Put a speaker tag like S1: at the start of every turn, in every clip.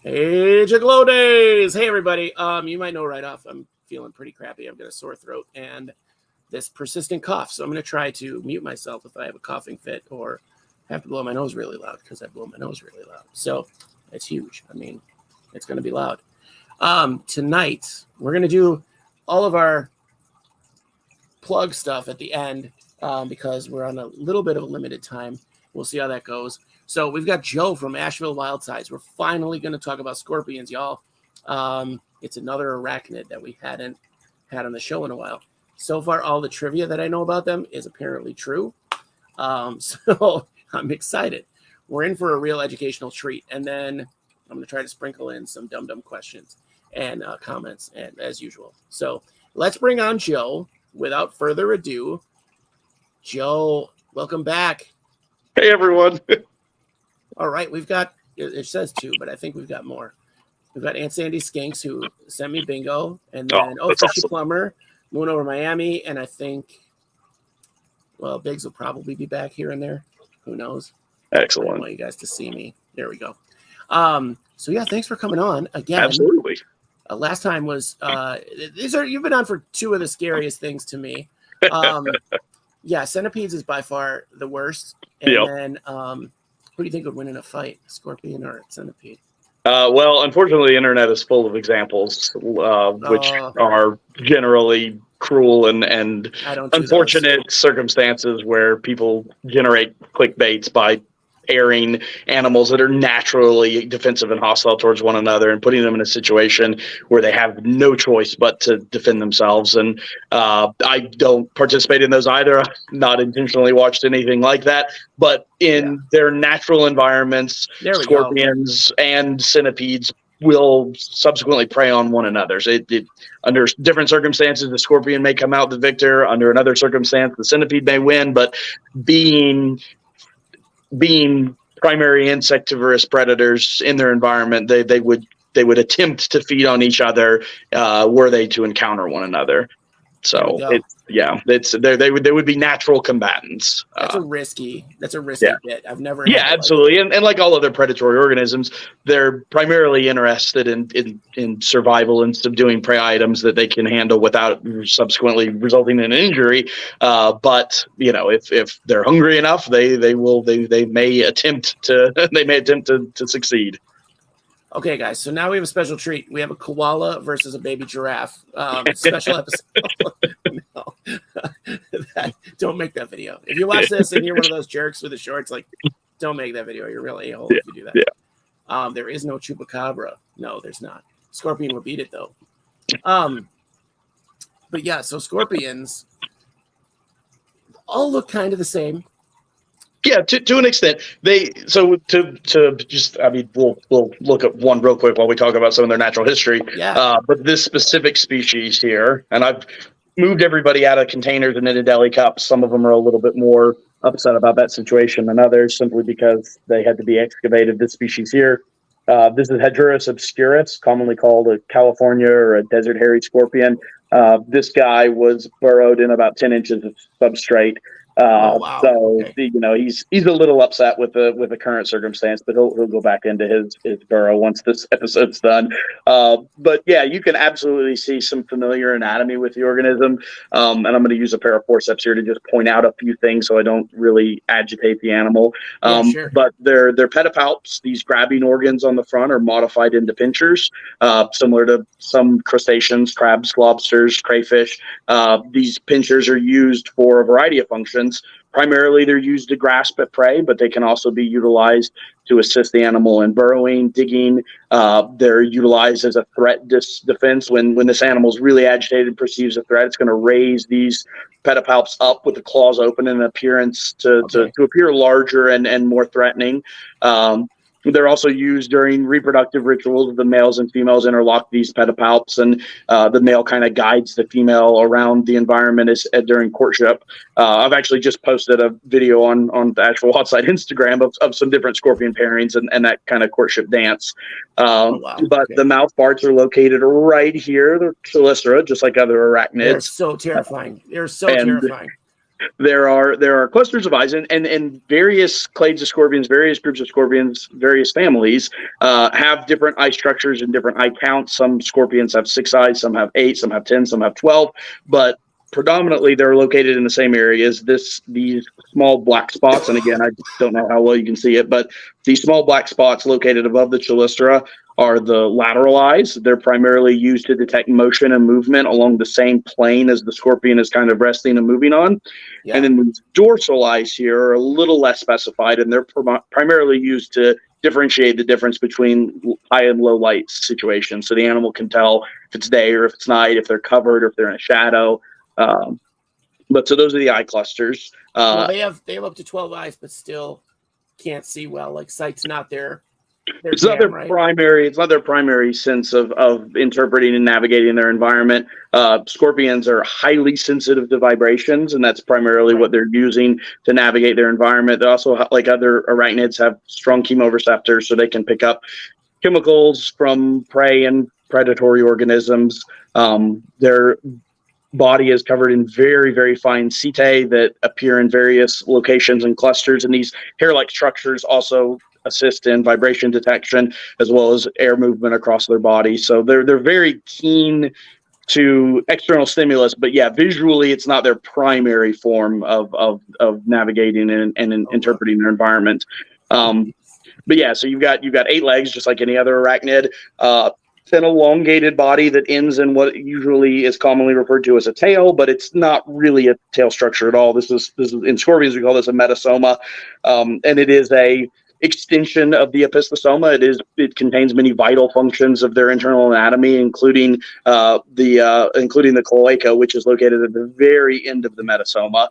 S1: Hey, Jaglow Days! Hey, everybody. You might know right off, I'm feeling pretty crappy. I've got a sore throat and this persistent cough. So I'm going to try to mute myself if I have a coughing fit or have to blow my nose really loud because I blow my nose really loud. So it's huge. I mean, it's going to be loud. Tonight, we're going to do all of our plug stuff at the end because we're on a little bit of a limited time. We'll see how that goes. So we've got Joe from Asheville Wildside. We're finally going to talk about scorpions, y'all. It's another arachnid that we hadn't had on the show in a while. So far, all the trivia that I know about them is apparently true. So I'm excited. We're in for a real educational treat. And then I'm going to try to sprinkle in some dumb questions and comments, and as usual. So let's bring on Joe. Without further ado, Joe, welcome back.
S2: Hey, everyone.
S1: All right, we've got, it says two, but I think we've got more. We've got Aunt Sandy Skinks, who sent me bingo, and then, Fishy awesome. Plumber, Moon Over Miami, and I think, well, Biggs will probably be back here and there. Who knows?
S2: Excellent.
S1: I want you guys to see me. There we go. So, yeah, thanks for coming on again.
S2: Absolutely.
S1: Last time was, you've been on for two of the scariest things to me. Yeah, centipedes is by far the worst. And then, who do you think would win in a fight, scorpion or centipede?
S2: Well, unfortunately, the internet is full of examples, which are generally cruel and unfortunate circumstances where people generate clickbaits by airing animals that are naturally defensive and hostile towards one another and putting them in a situation where they have no choice but to defend themselves. And I don't participate in those either. I've not intentionally watched anything like that, but in their natural environments, scorpions and centipedes will subsequently prey on one another. So under different circumstances, the scorpion may come out the victor. Under another circumstance, the centipede may win, but being primary insectivorous predators in their environment, they would attempt to feed on each other were they to encounter one another. So they would be natural combatants.
S1: That's a risky bit. I've never.
S2: Absolutely. And like all other predatory organisms, they're primarily interested in survival and subduing prey items that they can handle without subsequently resulting in an injury. But if they're hungry enough, they may attempt to succeed.
S1: Okay, guys, so now we have a special treat. We have a koala versus a baby giraffe. Special episode. No. Don't make that video. If you watch this and you're one of those jerks with the shorts, don't make that video. You're really a-hole if you do that. Yeah. There is no chupacabra. No, there's not. Scorpion would beat it, though. But yeah, so scorpions all look kind of the same.
S2: Yeah, to an extent. We'll look at one real quick while we talk about some of their natural history.
S1: Yeah.
S2: But this specific species here, and I've moved everybody out of containers and into deli cups. Some of them are a little bit more upset about that situation than others, simply because they had to be excavated. This species here, this is Hedurus obscurus, commonly called a California or a desert hairy scorpion. This guy was burrowed in about 10 inches of substrate. He's a little upset with the current circumstance, but he'll go back into his burrow once this episode's done. But yeah, you can absolutely see some familiar anatomy with the organism. And I'm going to use a pair of forceps here to just point out a few things so I don't really agitate the animal.
S1: Sure.
S2: But their pedipalps, these grabbing organs on the front, are modified into pinchers, similar to some crustaceans, crabs, lobsters, crayfish. These pinchers are used for a variety of functions. Primarily, they're used to grasp at prey, but they can also be utilized to assist the animal in burrowing, digging. They're utilized as a threat defense. When this animal is really agitated and perceives a threat, it's going to raise these pedipalps up with the claws open in an appearance to appear larger and more threatening. They're also used during reproductive rituals. The males and females interlock these pedipalps, and the male kind of guides the female around the environment during courtship. I've actually just posted a video on the Asheville Wildside Instagram of some different scorpion pairings and that kind of courtship dance. The mouth parts are located right here. They're chelicera, just like other arachnids.
S1: They're so terrifying. Terrifying.
S2: There are clusters of eyes, and various clades of scorpions, various groups of scorpions, various families have different eye structures and different eye counts. Some scorpions have 6 eyes, some have 8, some have 10, some have 12, but predominantly they're located in the same areas. These small black spots, and again, I don't know how well you can see it, but these small black spots located above the chelicera are the lateral eyes. They're primarily used to detect motion and movement along the same plane as the scorpion is kind of resting and moving on. Yeah. And then the dorsal eyes here are a little less specified, and they're primarily used to differentiate the difference between high and low light situations. So the animal can tell if it's day or if it's night, if they're covered or if they're in a shadow. But so those are the eye clusters.
S1: Well, they have up to 12 eyes, but still can't see well. Like sight's not there.
S2: It's not their primary. It's not their primary sense of interpreting and navigating their environment. Scorpions are highly sensitive to vibrations, and that's primarily what they're using to navigate their environment. They also, like other arachnids, have strong chemoreceptors, so they can pick up chemicals from prey and predatory organisms. Their body is covered in very, very fine setae that appear in various locations and clusters, and these hair-like structures also assist in vibration detection as well as air movement across their body. So they're very keen to external stimulus, but yeah, visually it's not their primary form of navigating and interpreting their environment. But yeah, so you've got 8 legs, just like any other arachnid. Thin elongated body that ends in what usually is commonly referred to as a tail, but it's not really a tail structure at all. This is in scorpions we call this a metasoma, and it is a extension of the opistosoma. It contains many vital functions of their internal anatomy, including the cloaca, which is located at the very end of the metasoma.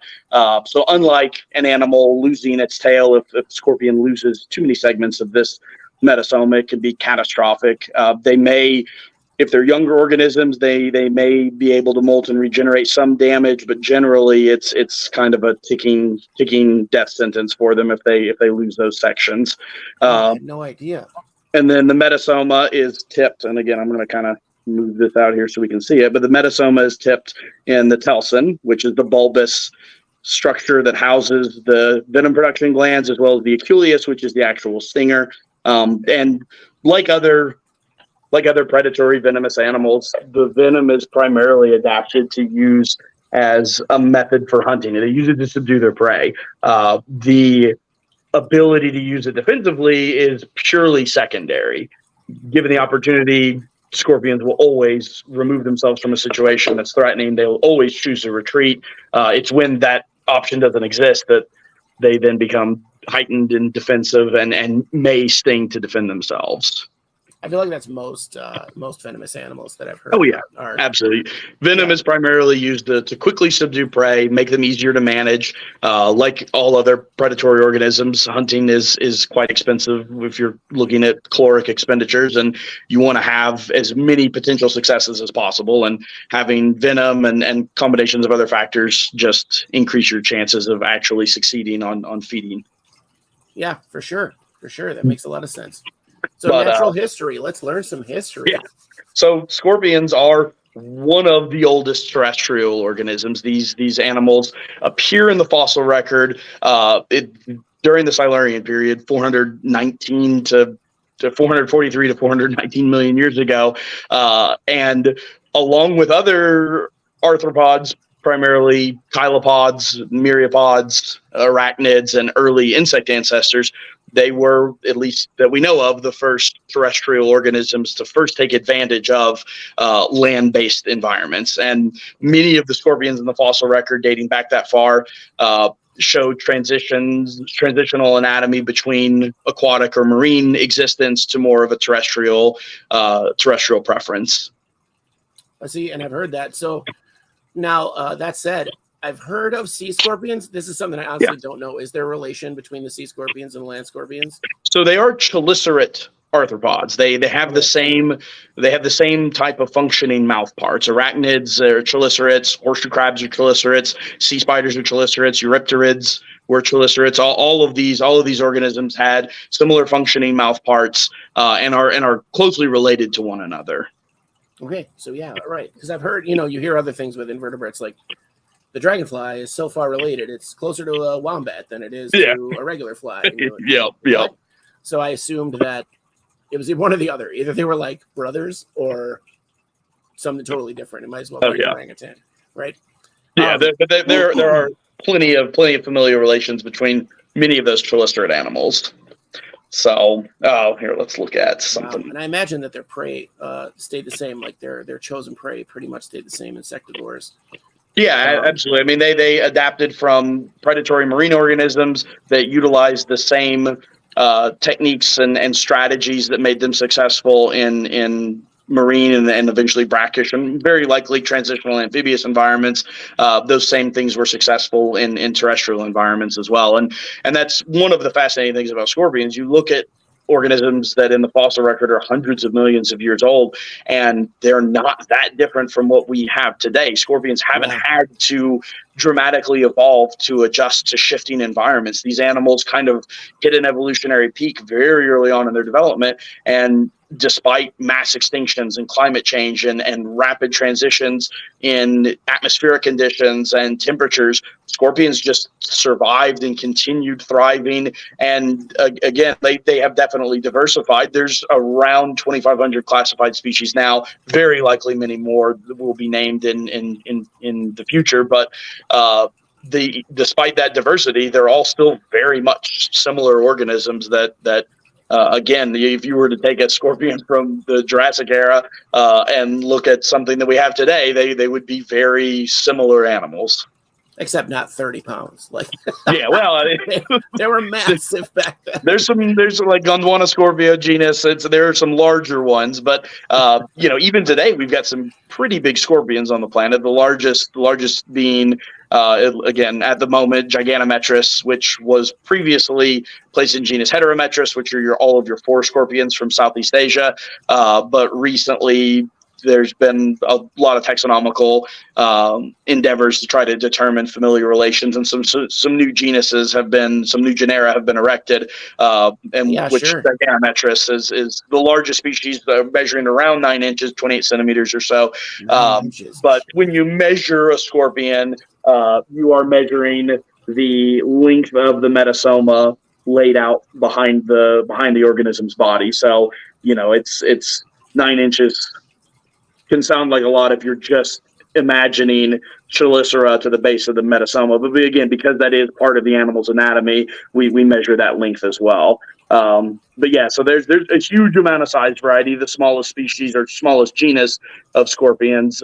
S2: So unlike an animal losing its tail, if a scorpion loses too many segments of this metasoma, it can be catastrophic. They may, if they're younger organisms, they may be able to molt and regenerate some damage, but generally it's kind of a ticking death sentence for them if they lose those sections.
S1: I had no idea.
S2: And then the metasoma is tipped, and again, I'm going to kind of move this out here so we can see it, but the metasoma is tipped in the telson, which is the bulbous structure that houses the venom production glands, as well as the aculeus, which is the actual stinger. And like other predatory venomous animals, the venom is primarily adapted to use as a method for hunting. They use it to subdue their prey. The ability to use it defensively is purely secondary. Given the opportunity, scorpions will always remove themselves from a situation that's threatening. They will always choose to retreat. It's when that option doesn't exist that they then become heightened and defensive and may sting to defend themselves.
S1: I feel like that's most venomous animals that I've heard.
S2: Oh yeah, absolutely. Venom is primarily used to quickly subdue prey, make them easier to manage. Like all other predatory organisms, hunting is quite expensive if you're looking at caloric expenditures, and you want to have as many potential successes as possible. And having venom and combinations of other factors just increase your chances of actually succeeding on feeding.
S1: Yeah, for sure. That makes a lot of sense. So natural history. Let's learn some history.
S2: Yeah. So scorpions are one of the oldest terrestrial organisms. These animals appear in the fossil record during the Silurian period, 419 to 443 to 419 million years ago. And along with other arthropods, primarily chylopods, myriapods, arachnids, and early insect ancestors, they were, at least that we know of, the first terrestrial organisms to first take advantage of land-based environments. And many of the scorpions in the fossil record dating back that far show transitional anatomy between aquatic or marine existence to more of a terrestrial preference.
S1: I see, and I've heard that. So now, that said, I've heard of sea scorpions. This is something I honestly don't know. Is there a relation between the sea scorpions and land scorpions? So
S2: they are chelicerate arthropods. They have the same type of functioning mouth parts. Arachnids are chelicerates, horseshoe crabs are chelicerates, sea spiders are chelicerates, eurypterids were chelicerates. All of these organisms had similar functioning mouth parts and are closely related to one another.
S1: Okay, so yeah, right. Because I've heard, you hear other things with invertebrates like the dragonfly is so far related. It's closer to a wombat than it is
S2: Yeah.
S1: to a regular fly.
S2: Yeah.
S1: So I assumed that it was one or the other. Either they were like brothers or something totally different. It might as well be an orangutan, right?
S2: Yeah, there are plenty of familiar relations between many of those trilicerate animals. So, here, let's look at something.
S1: Wow. And I imagine that their prey stayed the same, like their chosen prey pretty much stayed the same, insectivores.
S2: Yeah, absolutely. I mean, they adapted from predatory marine organisms that utilized the same techniques and strategies that made them successful in marine and eventually brackish and very likely transitional amphibious environments. Those same things were successful in terrestrial environments as well. And that's one of the fascinating things about scorpions. You look at organisms that in the fossil record are hundreds of millions of years old, and they're not that different from what we have today. Scorpions haven't had to dramatically evolve to adjust to shifting environments. These animals kind of hit an evolutionary peak very early on in their development, and despite mass extinctions and climate change and rapid transitions in atmospheric conditions and temperatures, scorpions just survived and continued thriving. And again, they have definitely diversified. There's around 2,500 classified species now. Very likely many more will be named in the future. But despite that diversity, they're all still very much similar organisms that again, if you were to take a scorpion from the Jurassic era and look at something that we have today, they would be very similar animals.
S1: Except not 30 pounds. Like,
S2: yeah, well,
S1: they were massive back then.
S2: There's like Gondwana Scorpio genus. There are some larger ones, but even today we've got some pretty big scorpions on the planet. The largest being again at the moment Giganometris, which was previously placed in genus Heterometris, which are all of your four scorpions from Southeast Asia, but recently there's been a lot of taxonomical endeavors to try to determine familiar relations, and some new genera have been erected, Giganometris is the largest species, measuring around 9 inches, 28 centimeters or so. But when you measure a scorpion, you are measuring the length of the metasoma laid out behind the organism's body. So it's 9 inches. Can sound like a lot if you're just imagining chelicera to the base of the metasoma, but again, because that is part of the animal's anatomy, we measure that length as well. But yeah, so there's a huge amount of size variety. The smallest species or smallest genus of scorpions,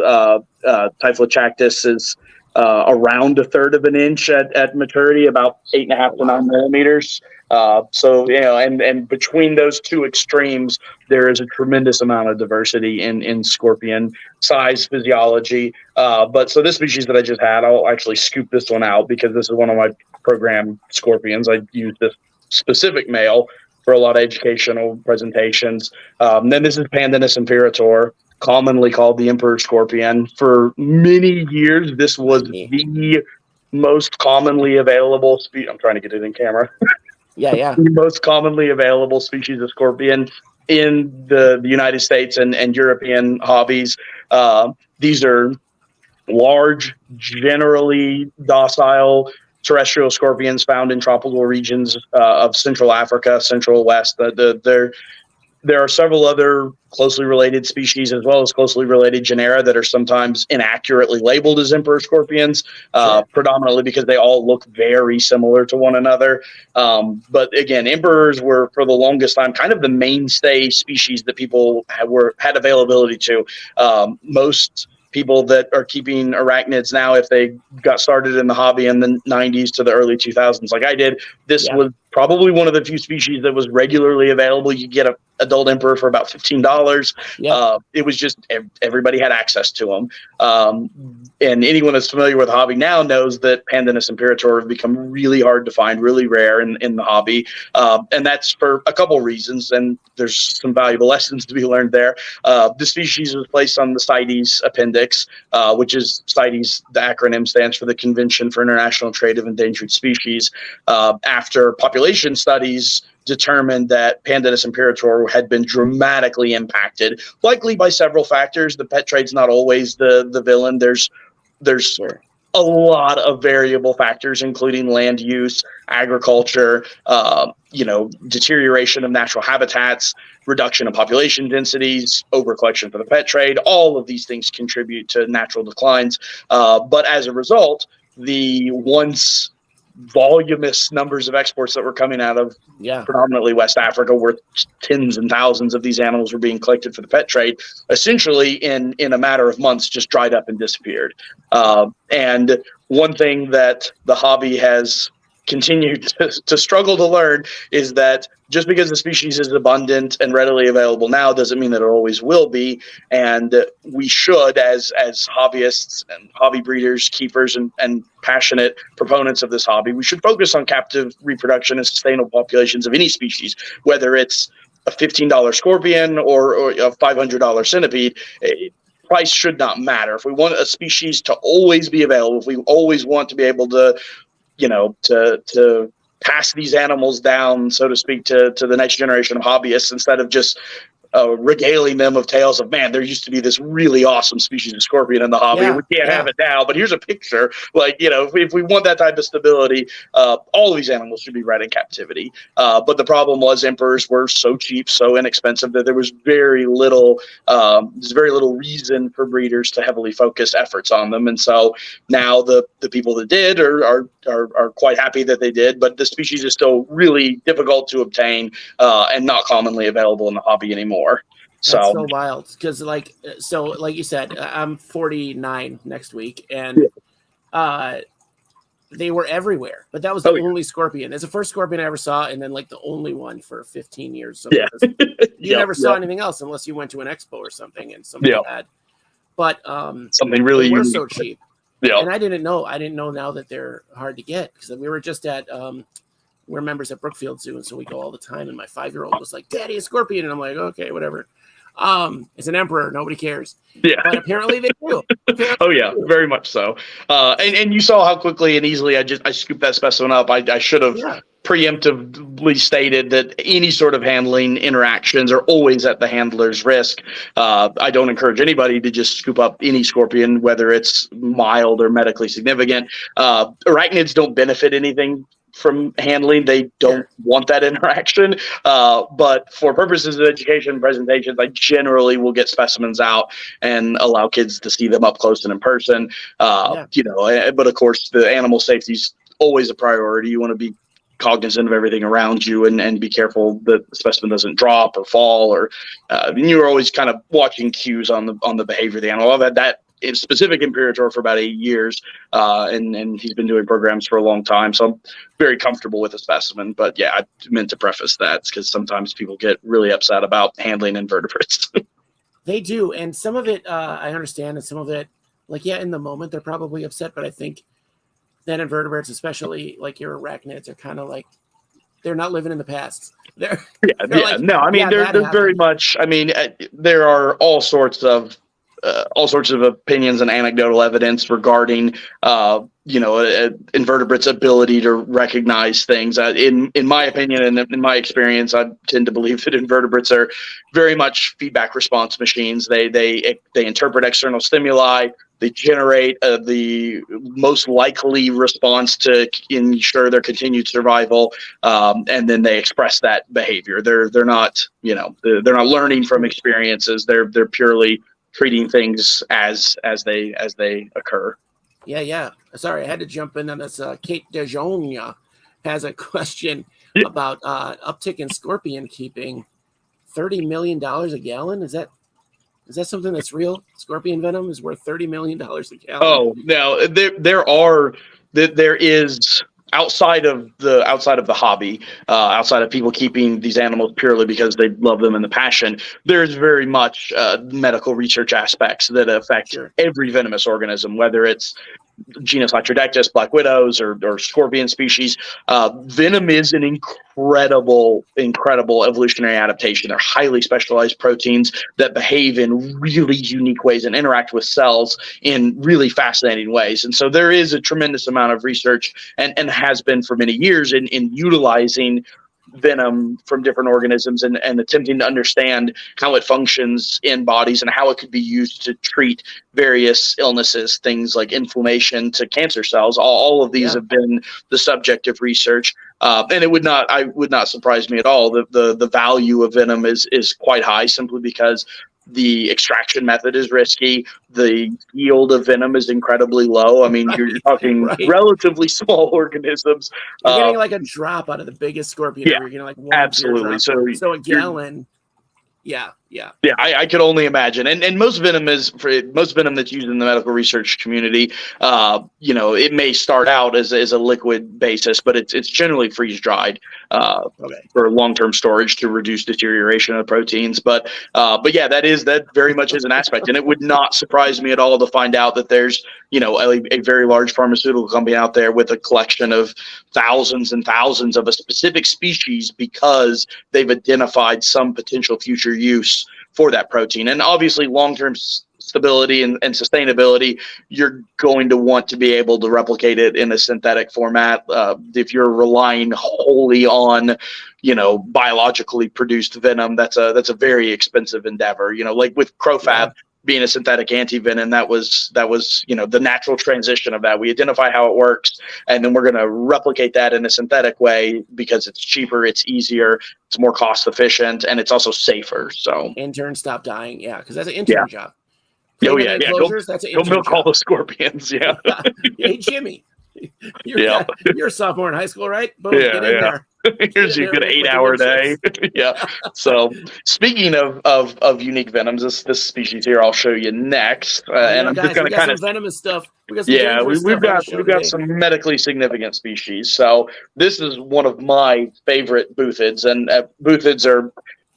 S2: Typhochactus, is around a third of an inch at maturity, about 8.5 to 9 millimeters. And between those two extremes, there is a tremendous amount of diversity in scorpion size physiology. But so this species that I just had, I'll actually scoop this one out because this is one of my program scorpions. I use this specific male for a lot of educational presentations. Then this is Pandanus imperator, commonly called the emperor scorpion. For many years, this was the most commonly available species. I'm trying to get it in camera.
S1: Yeah.
S2: The most commonly available species of scorpion in the United States and European hobbies. These are large, generally docile terrestrial scorpions found in tropical regions of Central Africa, Central West. There are several other closely related species as well as closely related genera that are sometimes inaccurately labeled as emperor scorpions, predominantly because they all look very similar to one another. But again, emperors were for the longest time kind of the mainstay species that people had availability to. Most people that are keeping arachnids now, if they got started in the hobby in the 90s to the early 2000s, like I did, this was probably one of the few species that was regularly available. You get an adult emperor for about $15. It was just everybody had access to them. And anyone that's familiar with the hobby now knows that Pandanus imperator have become really hard to find, really rare in the hobby. And that's for a couple reasons, and there's some valuable lessons to be learned there. The species was placed on the CITES appendix, which is CITES, the acronym stands for the Convention for International Trade of Endangered Species, after population studies determined that Pandanus imperator had been dramatically impacted, likely by several factors. The pet trade's not always the villain. There's a a lot of variable factors, including land use, agriculture, deterioration of natural habitats, reduction of population densities, overcollection for the pet trade. All of these things contribute to natural declines. But as a result, the once voluminous numbers of exports that were coming out of predominantly West Africa, where tens and thousands of these animals were being collected for the pet trade, essentially in a matter of months just dried up and disappeared. And one thing that the hobby has continued to struggle to learn is that just because the species is abundant and readily available now doesn't mean that it always will be. And we should, as hobbyists and hobby breeders, keepers, and passionate proponents of this hobby, we should focus on captive reproduction and sustainable populations of any species, whether it's a $15 scorpion or a $500 centipede. Price should not matter. If we want a species to always be available, if we always want to be able to to pass these animals down, so to speak, to the next generation of hobbyists, instead of just regaling them of tales of, man, there used to be this really awesome species of scorpion in the hobby. We can't have it now, but here's a picture. If we want that type of stability, all of these animals should be bred in captivity. But the problem was emperors were so cheap, so inexpensive, that there was very little reason for breeders to heavily focus efforts on them. And so now the people that did are quite happy that they did, but the species is still really difficult to obtain and not commonly available in the hobby anymore.
S1: That's so wild, because like you said, I'm 49 next week, and they were everywhere, but that was the only scorpion. It's the first scorpion I ever saw, and then like the only one for 15 years. So you never saw anything else unless you went to an expo or something and somebody had. But
S2: something really
S1: they were
S2: unique.
S1: so cheap.
S2: Yeah.
S1: And I didn't know now that they're hard to get, because we were just at we're members at Brookfield Zoo, and so we go all the time. And my 5-year-old was like, "Daddy, a scorpion," and I'm like, "Okay, whatever." It's an emperor. Nobody cares. Yeah. But apparently they do.
S2: Very much so. And you saw how quickly and easily I scooped that specimen up. I should have preemptively stated that any sort of handling interactions are always at the handler's risk. I don't encourage anybody to just scoop up any scorpion, whether it's mild or medically significant. Arachnids don't benefit anything from handling. They don't want that interaction. But for purposes of education and presentations, I generally will get specimens out and allow kids to see them up close and in person. But of course, the animal safety is always a priority. You want to be cognizant of everything around you and be careful that the specimen doesn't drop or fall, or you're always kind of watching cues on the behavior of the animal. I've had that in specific Imperator for about 8 years, and he's been doing programs for a long time, so I'm very comfortable with the specimen. But yeah, I meant to preface that because sometimes people get really upset about handling invertebrates.
S1: They do, and some of it I understand, and some of it, in the moment they're probably upset, but I think that invertebrates, especially like your arachnids, are kind of like, they're not living in the past. They're very much. I mean, there are all sorts of opinions and anecdotal evidence regarding invertebrates' ability to recognize things. In my opinion and in my experience, I tend to believe that invertebrates are very much feedback response machines. They interpret external stimuli. They generate the most likely response to ensure their continued survival, and then they express that behavior. They're not learning from experiences. They're purely treating things as they occur. Yeah. Sorry, I had to jump in on this. Kate DeJonia has a question about uptick in scorpion keeping. $30 million a gallon. Is that something that's real? Scorpion venom is worth $30 million a gallon.
S2: Oh no, there is outside of the hobby, outside of people keeping these animals purely because they love them and the passion, there's very much medical research aspects that affect every venomous organism, whether it's genus Latrodectus, black widows, or scorpion species. Venom is an incredible evolutionary adaptation. They're highly specialized proteins that behave in really unique ways and interact with cells in really fascinating ways. And so there is a tremendous amount of research and has been for many years in utilizing venom from different organisms and attempting to understand how it functions in bodies and how it could be used to treat various illnesses, things like inflammation to cancer cells. All of these have been the subject of research. And it would not surprise me at all that the value of venom is quite high, simply because the extraction method is risky. The yield of venom is incredibly low. I mean, you're talking relatively small organisms.
S1: You're getting like a drop out of the biggest scorpion. You're getting like one
S2: absolutely.
S1: So a gallon. Yeah.
S2: I could only imagine. And most venom that's used in the medical research community, it may start out as a liquid basis, but it's generally freeze dried for long-term storage to reduce deterioration of proteins. But yeah, that very much is an aspect. And it would not surprise me at all to find out that there's, a very large pharmaceutical company out there with a collection of thousands and thousands of a specific species because they've identified some potential future use for that protein. And obviously long-term stability and sustainability, you're going to want to be able to replicate it in a synthetic format. If you're relying wholly on, biologically produced venom, that's a very expensive endeavor. Like with Crofab being a synthetic antivenom, that was the natural transition of that. We identify how it works, and then we're going to replicate that in a synthetic way because it's cheaper, it's easier, it's more cost efficient, and it's also safer. So
S1: interns stop dying, because that's an intern job.
S2: That's an
S1: intern
S2: milk
S1: job.
S2: All the scorpions,
S1: Hey Jimmy, you're a sophomore in high school, right? Boom, get in there.
S2: Here's your good 8-hour day. So speaking of unique venoms, this species here I'll show you next, and I'm just going to kind of
S1: venomous stuff. We've
S2: got some medically significant species. So this is one of my favorite buthids, and buthids are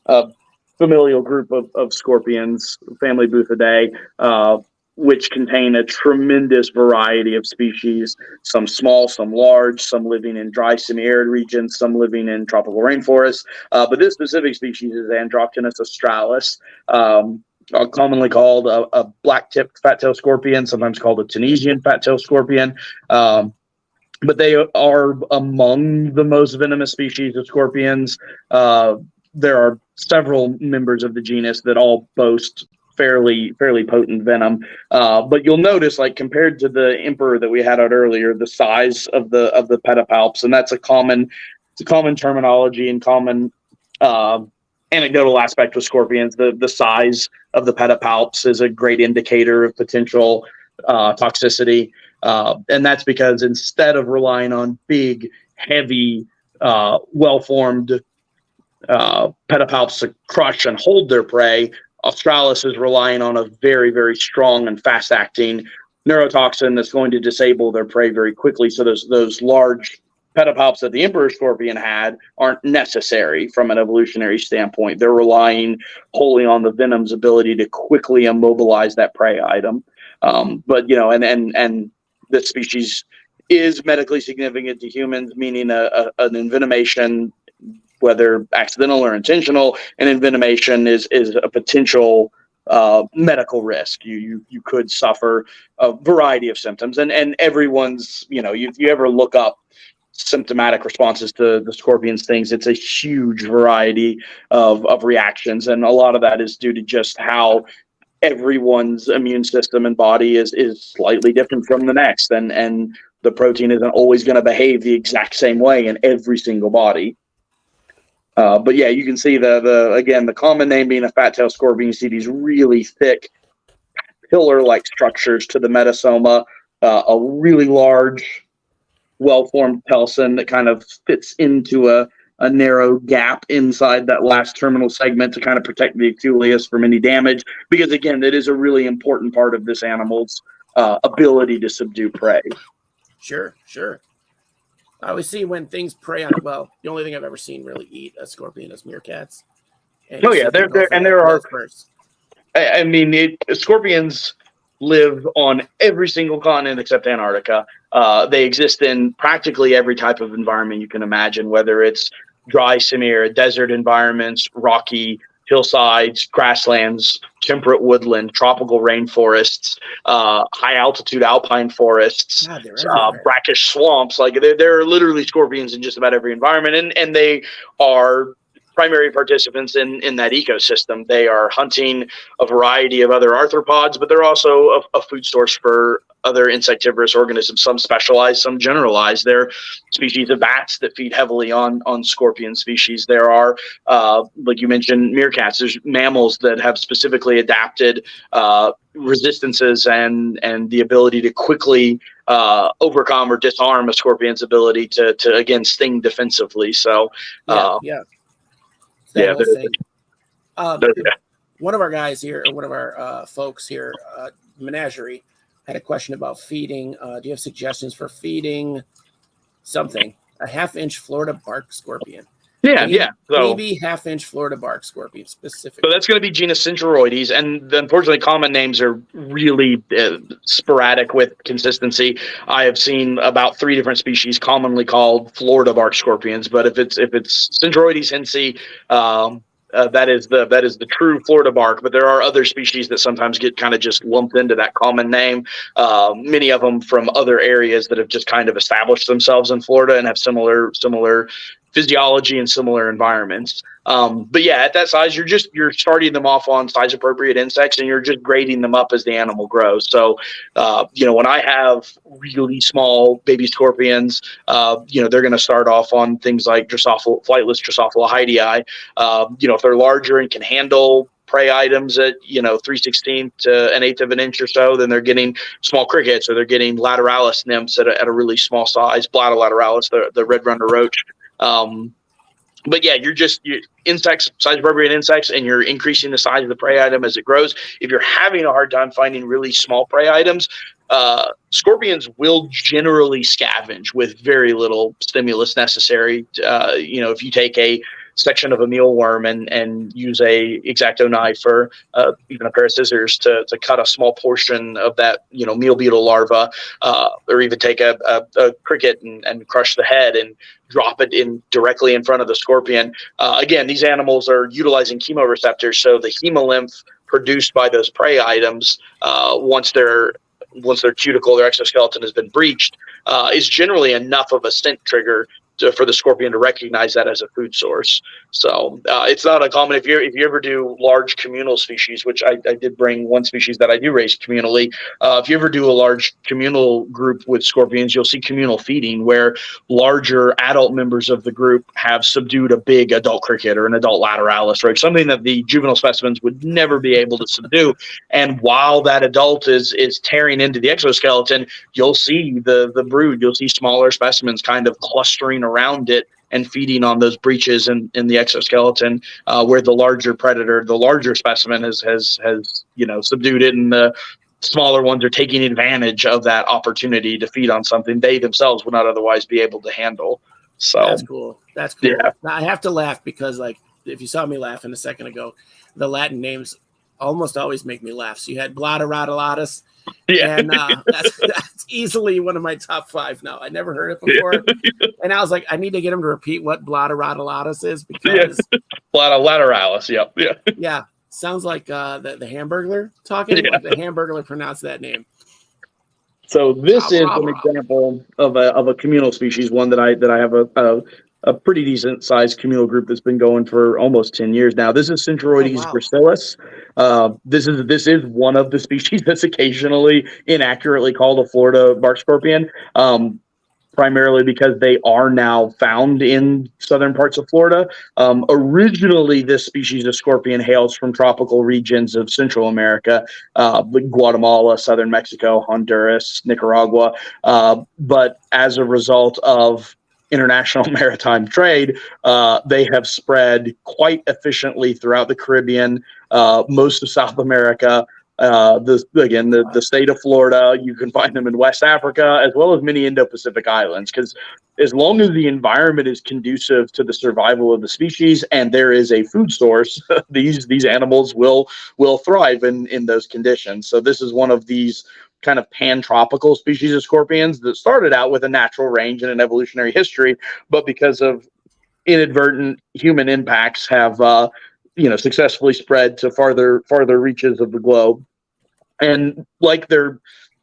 S2: a familial group of scorpions, family Buthidae, which contain a tremendous variety of species, some small, some large, some living in dry semi-arid regions, some living in tropical rainforests. But this specific species is Androctonus australis, commonly called a black-tipped fat-tailed scorpion, sometimes called a Tunisian fat-tailed scorpion. But they are among the most venomous species of scorpions. There are several members of the genus that all boast fairly potent venom, but you'll notice, like, compared to the emperor that we had out earlier, the size of the pedipalps, and that's a common terminology and common anecdotal aspect with scorpions. The size of the pedipalps is a great indicator of potential toxicity, and that's because instead of relying on big, heavy, well-formed pedipalps to crush and hold their prey, Australis is relying on a very, very strong and fast-acting neurotoxin that's going to disable their prey very quickly. So those large pedipalps that the emperor scorpion had aren't necessary from an evolutionary standpoint. They're relying wholly on the venom's ability to quickly immobilize that prey item. But and this species is medically significant to humans, meaning an envenomation, whether accidental or intentional, and envenomation is a potential medical risk. You could suffer a variety of symptoms, and everyone's, if you ever look up symptomatic responses to the scorpion stings, it's a huge variety of reactions, and a lot of that is due to just how everyone's immune system and body is slightly different from the next, and the protein isn't always going to behave the exact same way in every single body. But yeah, you can see the common name being a fat-tailed scorpion. You see these really thick pillar-like structures to the metasoma, a really large, well-formed telson that kind of fits into a narrow gap inside that last terminal segment to kind of protect the equuleus from any damage. Because again, that is a really important part of this animal's ability to subdue prey.
S1: Sure. I always see when things prey on it. Well, the only thing I've ever seen really eat a scorpion is meerkats.
S2: There are. I mean, scorpions live on every single continent except Antarctica. They exist in practically every type of environment you can imagine, whether it's dry, semi-arid, desert environments, rocky hillsides, grasslands, temperate woodland, tropical rainforests, high altitude alpine forests,
S1: God, they're everywhere.
S2: brackish swamps. Like there are literally scorpions in just about every environment, and they are primary participants in that ecosystem. They are hunting a variety of other arthropods, but they're also a food source for other insectivorous organisms. Some specialized, some generalized. There are species of bats that feed heavily on scorpion species. There are, like you mentioned, meerkats. There's mammals that have specifically adapted resistances and the ability to quickly overcome or disarm a scorpion's ability to again sting defensively. So
S1: yeah.
S2: Yeah,
S1: one of our guys here, or one of our folks here, Menagerie, had a question about feeding. Do you have suggestions for feeding something? A 1/2-inch Florida bark scorpion.
S2: Yeah. So
S1: maybe 1/2-inch Florida bark scorpion specifically.
S2: So that's going to be genus Centroides, and unfortunately, common names are really sporadic with consistency. I have seen about 3 different species commonly called Florida bark scorpions, but if it's Centroides hensei, that is the true Florida bark. But there are other species that sometimes get kind of just lumped into that common name. Many of them from other areas that have just kind of established themselves in Florida and have similar physiology and similar environments. But yeah, at that size, you're starting them off on size appropriate insects, and you're just grading them up as the animal grows. So, when I have really small baby scorpions, they're going to start off on things like flightless Drosophila hydei. If they're larger and can handle prey items at 3/16 to 1/8 of an inch or so, then they're getting small crickets, or they're getting lateralis nymphs at a really small size, Blatta lateralis, the red runner roach. But yeah, you're insects, size appropriate insects, and you're increasing the size of the prey item as it grows. If you're having a hard time finding really small prey items, scorpions will generally scavenge with very little stimulus necessary. If you take a section of a mealworm and use a X-Acto knife or even a pair of scissors to cut a small portion of that meal beetle larva, or even take a cricket and crush the head and drop it in directly in front of the scorpion. Again, these animals are utilizing chemoreceptors, so the hemolymph produced by those prey items, once their cuticle, their exoskeleton has been breached, is generally enough of a scent trigger for the scorpion to recognize that as a food source. So it's not uncommon if you ever do large communal species, which I did bring one species that I do raise communally. If you ever do a large communal group with scorpions, you'll see communal feeding, where larger adult members of the group have subdued a big adult cricket or an adult lateralis, right? Something that the juvenile specimens would never be able to subdue. And while that adult is tearing into the exoskeleton, you'll see the brood, you'll see smaller specimens kind of clustering around it and feeding on those breaches in the exoskeleton, where the larger predator, the larger specimen has subdued it, and the smaller ones are taking advantage of that opportunity to feed on something they themselves would not otherwise be able to handle. So
S1: That's cool.
S2: Yeah.
S1: Now, I have to laugh because, if you saw me laughing a second ago, the Latin names almost always make me laugh. So you had Blatta lateralis.
S2: Yeah.
S1: And that's easily one of my top 5 now. I never heard it before.
S2: Yeah.
S1: And I was like, I need to get him to repeat what Blatta lateralis is, because
S2: Blatta lateralis. Yep. Yeah.
S1: Yeah. Sounds like the Hamburglar talking.
S2: Yeah.
S1: Like the Hamburglar pronounced that name.
S2: So this is an example of a communal species, one that I have a pretty decent sized communal group that's been going for almost 10 years now. This is Centroides gracilis. This is one of the species that's occasionally inaccurately called a Florida bark scorpion, primarily because they are now found in southern parts of Florida. Originally, this species of scorpion hails from tropical regions of Central America, like Guatemala, southern Mexico, Honduras, Nicaragua. But as a result of international maritime trade, they have spread quite efficiently throughout the Caribbean, most of South America, the state of Florida. You can find them in West Africa, as well as many Indo-Pacific islands, because as long as the environment is conducive to the survival of the species and there is a food source, these animals will thrive in those conditions. So this is one of these kind of pan-tropical species of scorpions that started out with a natural range and an evolutionary history, but because of inadvertent human impacts have successfully spread to farther reaches of the globe. And like their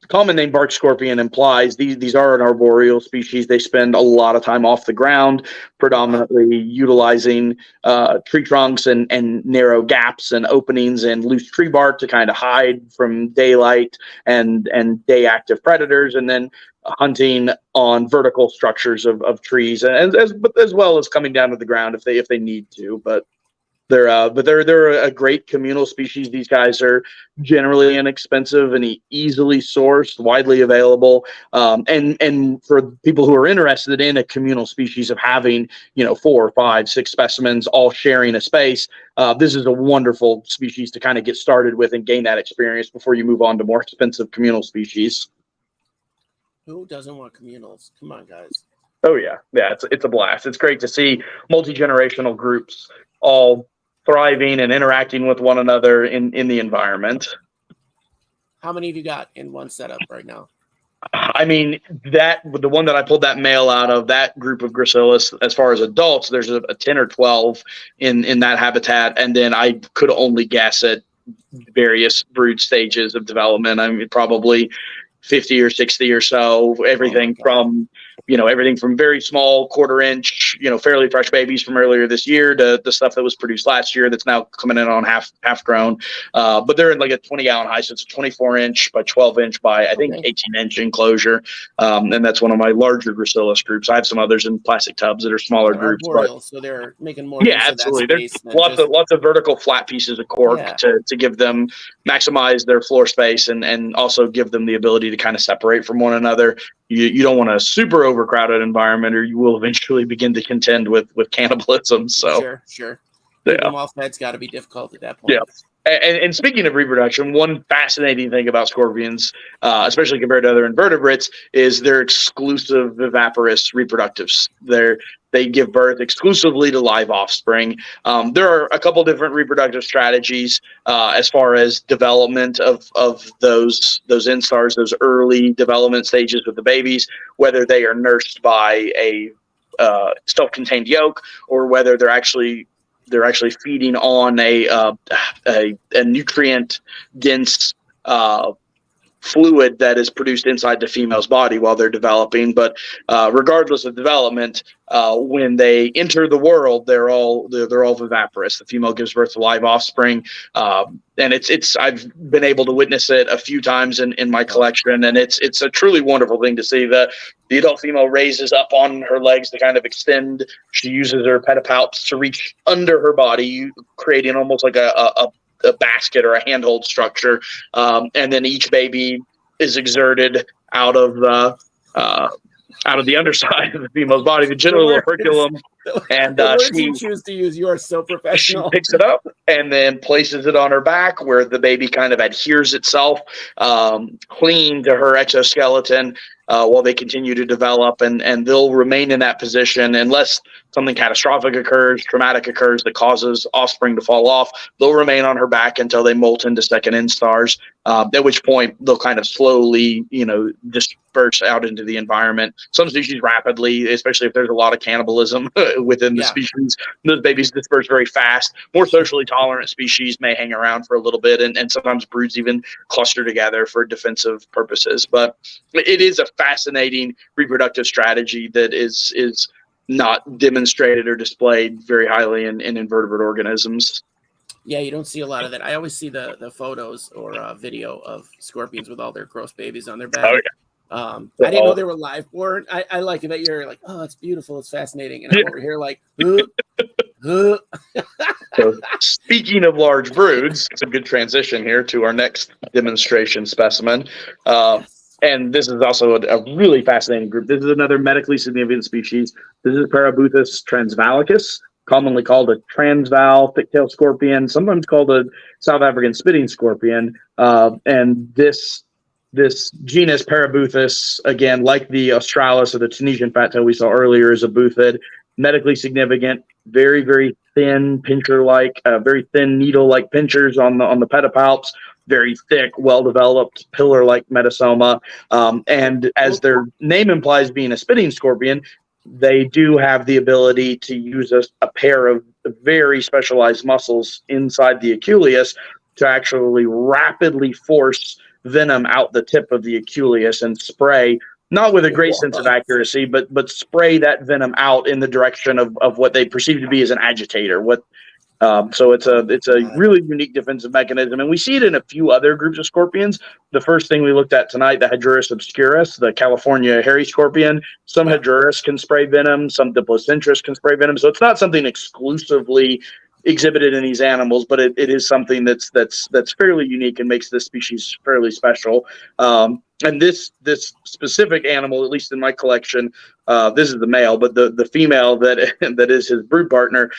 S2: common name bark scorpion implies, these are an arboreal species. They spend a lot of time off the ground, predominantly utilizing tree trunks and narrow gaps and openings and loose tree bark to kind of hide from daylight and day active predators, and then hunting on vertical structures of trees, and as well as coming down to the ground if they need to. But they're a great communal species. These guys are generally inexpensive and easily sourced, widely available. And for people who are interested in a communal species of having 4, 5, 6 specimens all sharing a space, this is a wonderful species to kind of get started with and gain that experience before you move on to more expensive communal species.
S1: Who doesn't want communals? Come on, guys.
S2: Oh yeah, it's a blast. It's great to see multi-generational groups all thriving and interacting with one another in the environment.
S1: How many have you got in one setup right now?
S2: I mean, the one that I pulled that male out of, that group of Gracilis, as far as adults, there's a 10 or 12 in that habitat, and then I could only guess at various brood stages of development. I mean, probably 50 or 60 or so, everything from very small 1/4 inch, fairly fresh babies from earlier this year to the stuff that was produced last year that's now coming in on half grown. But they're in like a 20-gallon high, so it's a 24-inch by 12-inch by, I think, 18-inch enclosure. And that's one of my larger Gracilis groups. I have some others in plastic tubs that are smaller groups.
S1: So they're making more.
S2: Yeah, absolutely. There's lots of vertical flat pieces of cork to give them, maximize their floor space and also give them the ability to kind of separate from one another. You don't want a super overcrowded environment, or you will eventually begin to contend with cannibalism. So
S1: sure. Them all fed's got to be difficult at that point.
S2: Yeah. And speaking of reproduction, one fascinating thing about scorpions, especially compared to other invertebrates, is their exclusive viviparous reproductives. They give birth exclusively to live offspring. There are a couple different reproductive strategies as far as development of those instars, those early development stages with the babies, whether they are nursed by a self-contained yolk or whether they're actually feeding on a nutrient dense fluid that is produced inside the female's body while they're developing. But regardless of development, when they enter the world, they're all viviparous. The female gives birth to live offspring, and I've been able to witness it a few times in my collection, and it's a truly wonderful thing to see. The adult female raises up on her legs to kind of extend. She uses her pedipalps to reach under her body, creating almost like a basket or a handhold structure, and then each baby is exerted out of the underside of the female's body, the genital operculum, and
S1: she choose to use. You are so professional.
S2: She picks it up and then places it on her back, where the baby kind of adheres itself clean to her exoskeleton while they continue to develop, and they'll remain in that position unless something catastrophic occurs, traumatic occurs that causes offspring to fall off. They'll remain on her back until they molt into second instars, at which point they'll kind of slowly, disperse out into the environment. Some species rapidly, especially if there's a lot of cannibalism within the species. Those babies disperse very fast. More socially tolerant species may hang around for a little bit, and sometimes broods even cluster together for defensive purposes. But it is a fascinating reproductive strategy that is not demonstrated or displayed very highly in invertebrate organisms.
S1: Yeah, you don't see a lot of that. I always see the photos or video of scorpions with all their gross babies on their back. I didn't know they were live born. I like it that you're like, oh, it's beautiful, it's fascinating, and I'm over here like, So
S2: speaking of large broods, it's a good transition here to our next demonstration specimen. And this is also a really fascinating group. This is another medically significant species. This is Parabuthus transvalicus, commonly called a Transvaal thick-tailed scorpion, sometimes called a South African spitting scorpion. And this genus Parabuthus, again, like the Australis or the Tunisian fattail we saw earlier, is a boothid, medically significant, very, very thin pincher-like, very thin needle-like pinchers on the pedipalps, very thick, well-developed pillar-like metasoma. And as their name implies, being a spitting scorpion, they do have the ability to use a pair of very specialized muscles inside the Aculeus to actually rapidly force venom out the tip of the Aculeus and spray, not with a great sense of accuracy, but spray that venom out in the direction of what they perceive to be as an agitator. So it's a really unique defensive mechanism, and we see it in a few other groups of scorpions. The first thing we looked at tonight, the Hydrurus obscurus, the California hairy scorpion. Some Hydrurus can spray venom, some Diplocentris can spray venom. So it's not something exclusively exhibited in these animals, but it is something that's fairly unique and makes this species fairly special. And this specific animal, at least in my collection, this is the male, but the female that is his brood partner.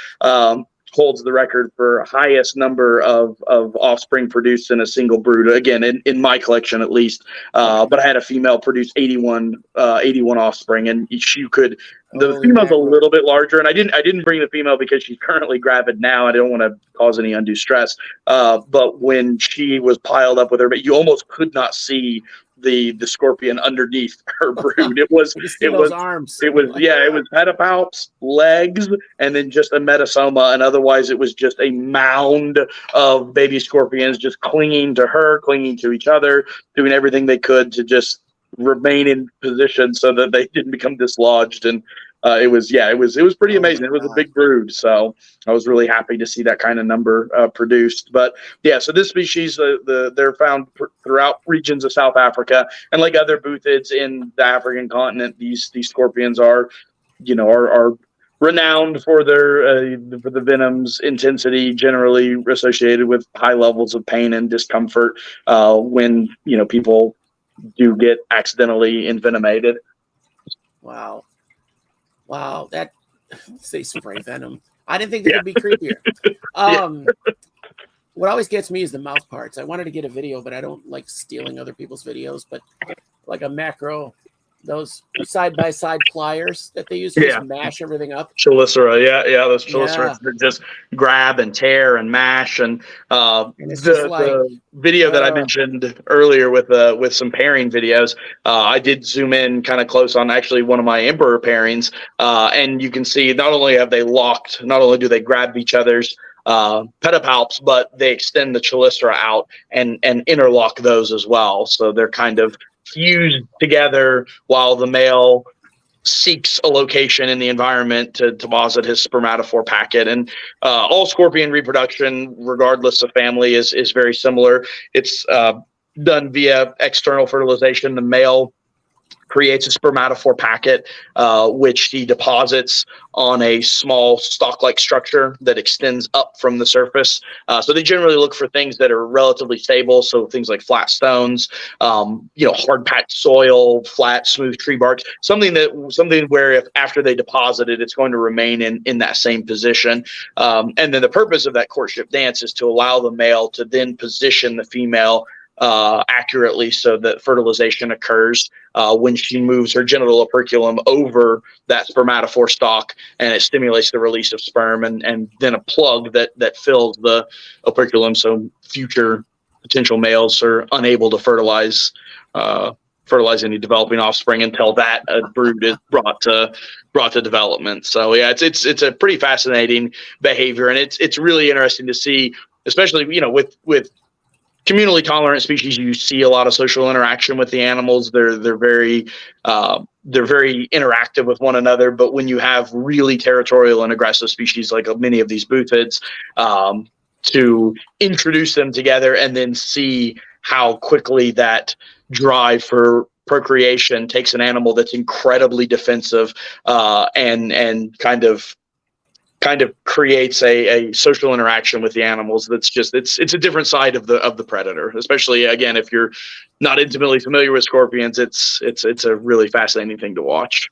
S2: Holds the record for highest number of offspring produced in a single brood. Again, in my collection at least. But I had a female produce 81 offspring, and the female's a little bit larger. And I didn't bring the female because she's currently gravid now. I don't want to cause any undue stress. But when she was piled up with her, but you almost could not see the scorpion underneath her brood. It was
S1: arms.
S2: It was pedipalps, legs, and then just a metasoma, and otherwise it was just a mound of baby scorpions just clinging to her, clinging to each other, doing everything they could to just remain in position so that they didn't become dislodged. And it was pretty amazing. It was a big brood, so I was really happy to see that kind of number produced. But yeah, so this species, they're found throughout regions of South Africa, and like other buthids in the African continent, these scorpions are renowned for for the venom's intensity, generally associated with high levels of pain and discomfort when people do get accidentally envenomated.
S1: Wow, that say spray venom. I didn't think they could be creepier. What always gets me is the mouth parts. I wanted to get a video, but I don't like stealing other people's videos. But like a macro, those side-by-side pliers that they use to just mash everything up.
S2: Chelicera, those Chelicera that just grab and tear and mash. And the video that I mentioned earlier with some pairing videos, I did zoom in kind of close on actually one of my emperor pairings, and you can see not only do they grab each other's pedipalps, but they extend the chelicera out and interlock those as well. So they're kind of fused together while the male seeks a location in the environment to deposit his spermatophore packet. And all scorpion reproduction, regardless of family, is very similar. It's done via external fertilization. The male creates a spermatophore packet, which he deposits on a small stalk-like structure that extends up from the surface. So they generally look for things that are relatively stable. So things like flat stones, hard-packed soil, flat, smooth tree bark, something where if after they deposit it, it's going to remain in that same position. And then the purpose of that courtship dance is to allow the male to then position the female accurately so that fertilization occurs when she moves her genital operculum over that spermatophore stalk, and it stimulates the release of sperm and then a plug that fills the operculum so future potential males are unable to fertilize any developing offspring until that brood is brought to development. So yeah, it's a pretty fascinating behavior, and it's really interesting to see, especially with communally tolerant species. You see a lot of social interaction with the animals. They're very interactive with one another. But when you have really territorial and aggressive species like many of these buthids, to introduce them together and then see how quickly that drive for procreation takes an animal that's incredibly defensive and kind of creates a social interaction with the animals. That's just it's a different side of the predator, especially again if you're not intimately familiar with scorpions. It's a really fascinating thing to watch.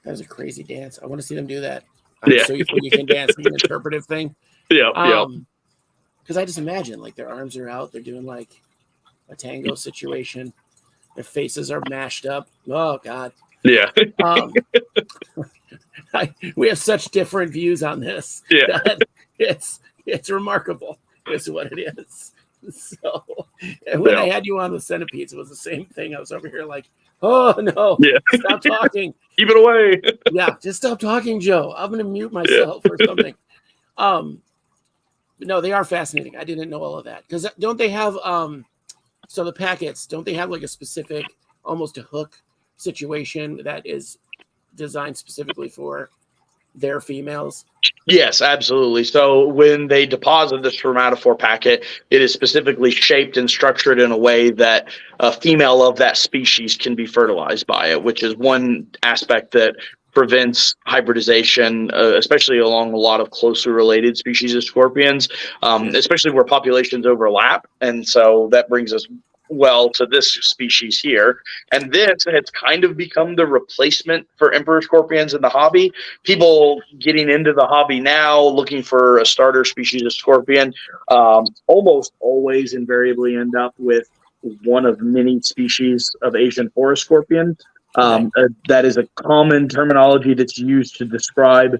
S1: That was a crazy dance. I want to see them do that.
S2: Yeah.
S1: So you can dance, an interpretive thing.
S2: Yeah.
S1: Because I just imagine like their arms are out, they're doing like a tango situation. Their faces are mashed up. Oh God.
S2: Yeah.
S1: We have such different views on this.
S2: Yeah.
S1: It's remarkable. It's what it is. So when I had you on the centipedes, it was the same thing. I was over here like, oh no, stop talking.
S2: Keep it away.
S1: Yeah, just stop talking, Joe. I'm gonna mute myself or something. But no, they are fascinating. I didn't know all of that. Because don't they have so the packets, don't they have like a specific, almost a hook situation that is designed specifically for their females?
S2: Yes, absolutely. So when they deposit the spermatophore packet, it is specifically shaped and structured in a way that a female of that species can be fertilized by it, which is one aspect that prevents hybridization, especially along a lot of closely related species of scorpions, especially where populations overlap. And so that brings us well to this species here. And this has kind of become the replacement for emperor scorpions in the hobby. People getting into the hobby now, looking for a starter species of scorpion, almost always invariably end up with one of many species of Asian forest scorpion. That is a common terminology that's used to describe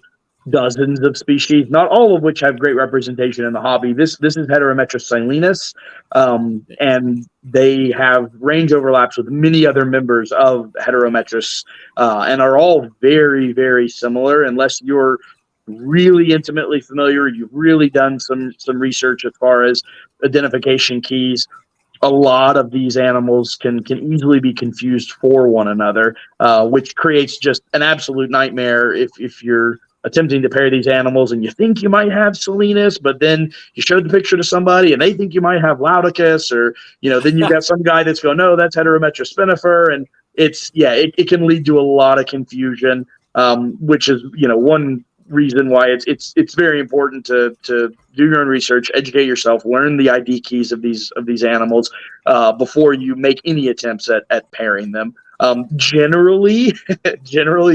S2: dozens of species, not all of which have great representation in the hobby. This is Heterometrus silenus, and they have range overlaps with many other members of Heterometrus, and are all very, very similar unless you're really intimately familiar. You've really done some research as far as identification keys. A lot of these animals can easily be confused for one another, which creates just an absolute nightmare if you're attempting to pair these animals and you think you might have Silenus, but then you showed the picture to somebody and they think you might have Laudicus, or then you've got some guy that's going, no, that's Heterometrus spinifer, and it can lead to a lot of confusion, which is one reason why it's very important to do your own research, educate yourself, learn the ID keys of these animals before you make any attempts at pairing them. Generally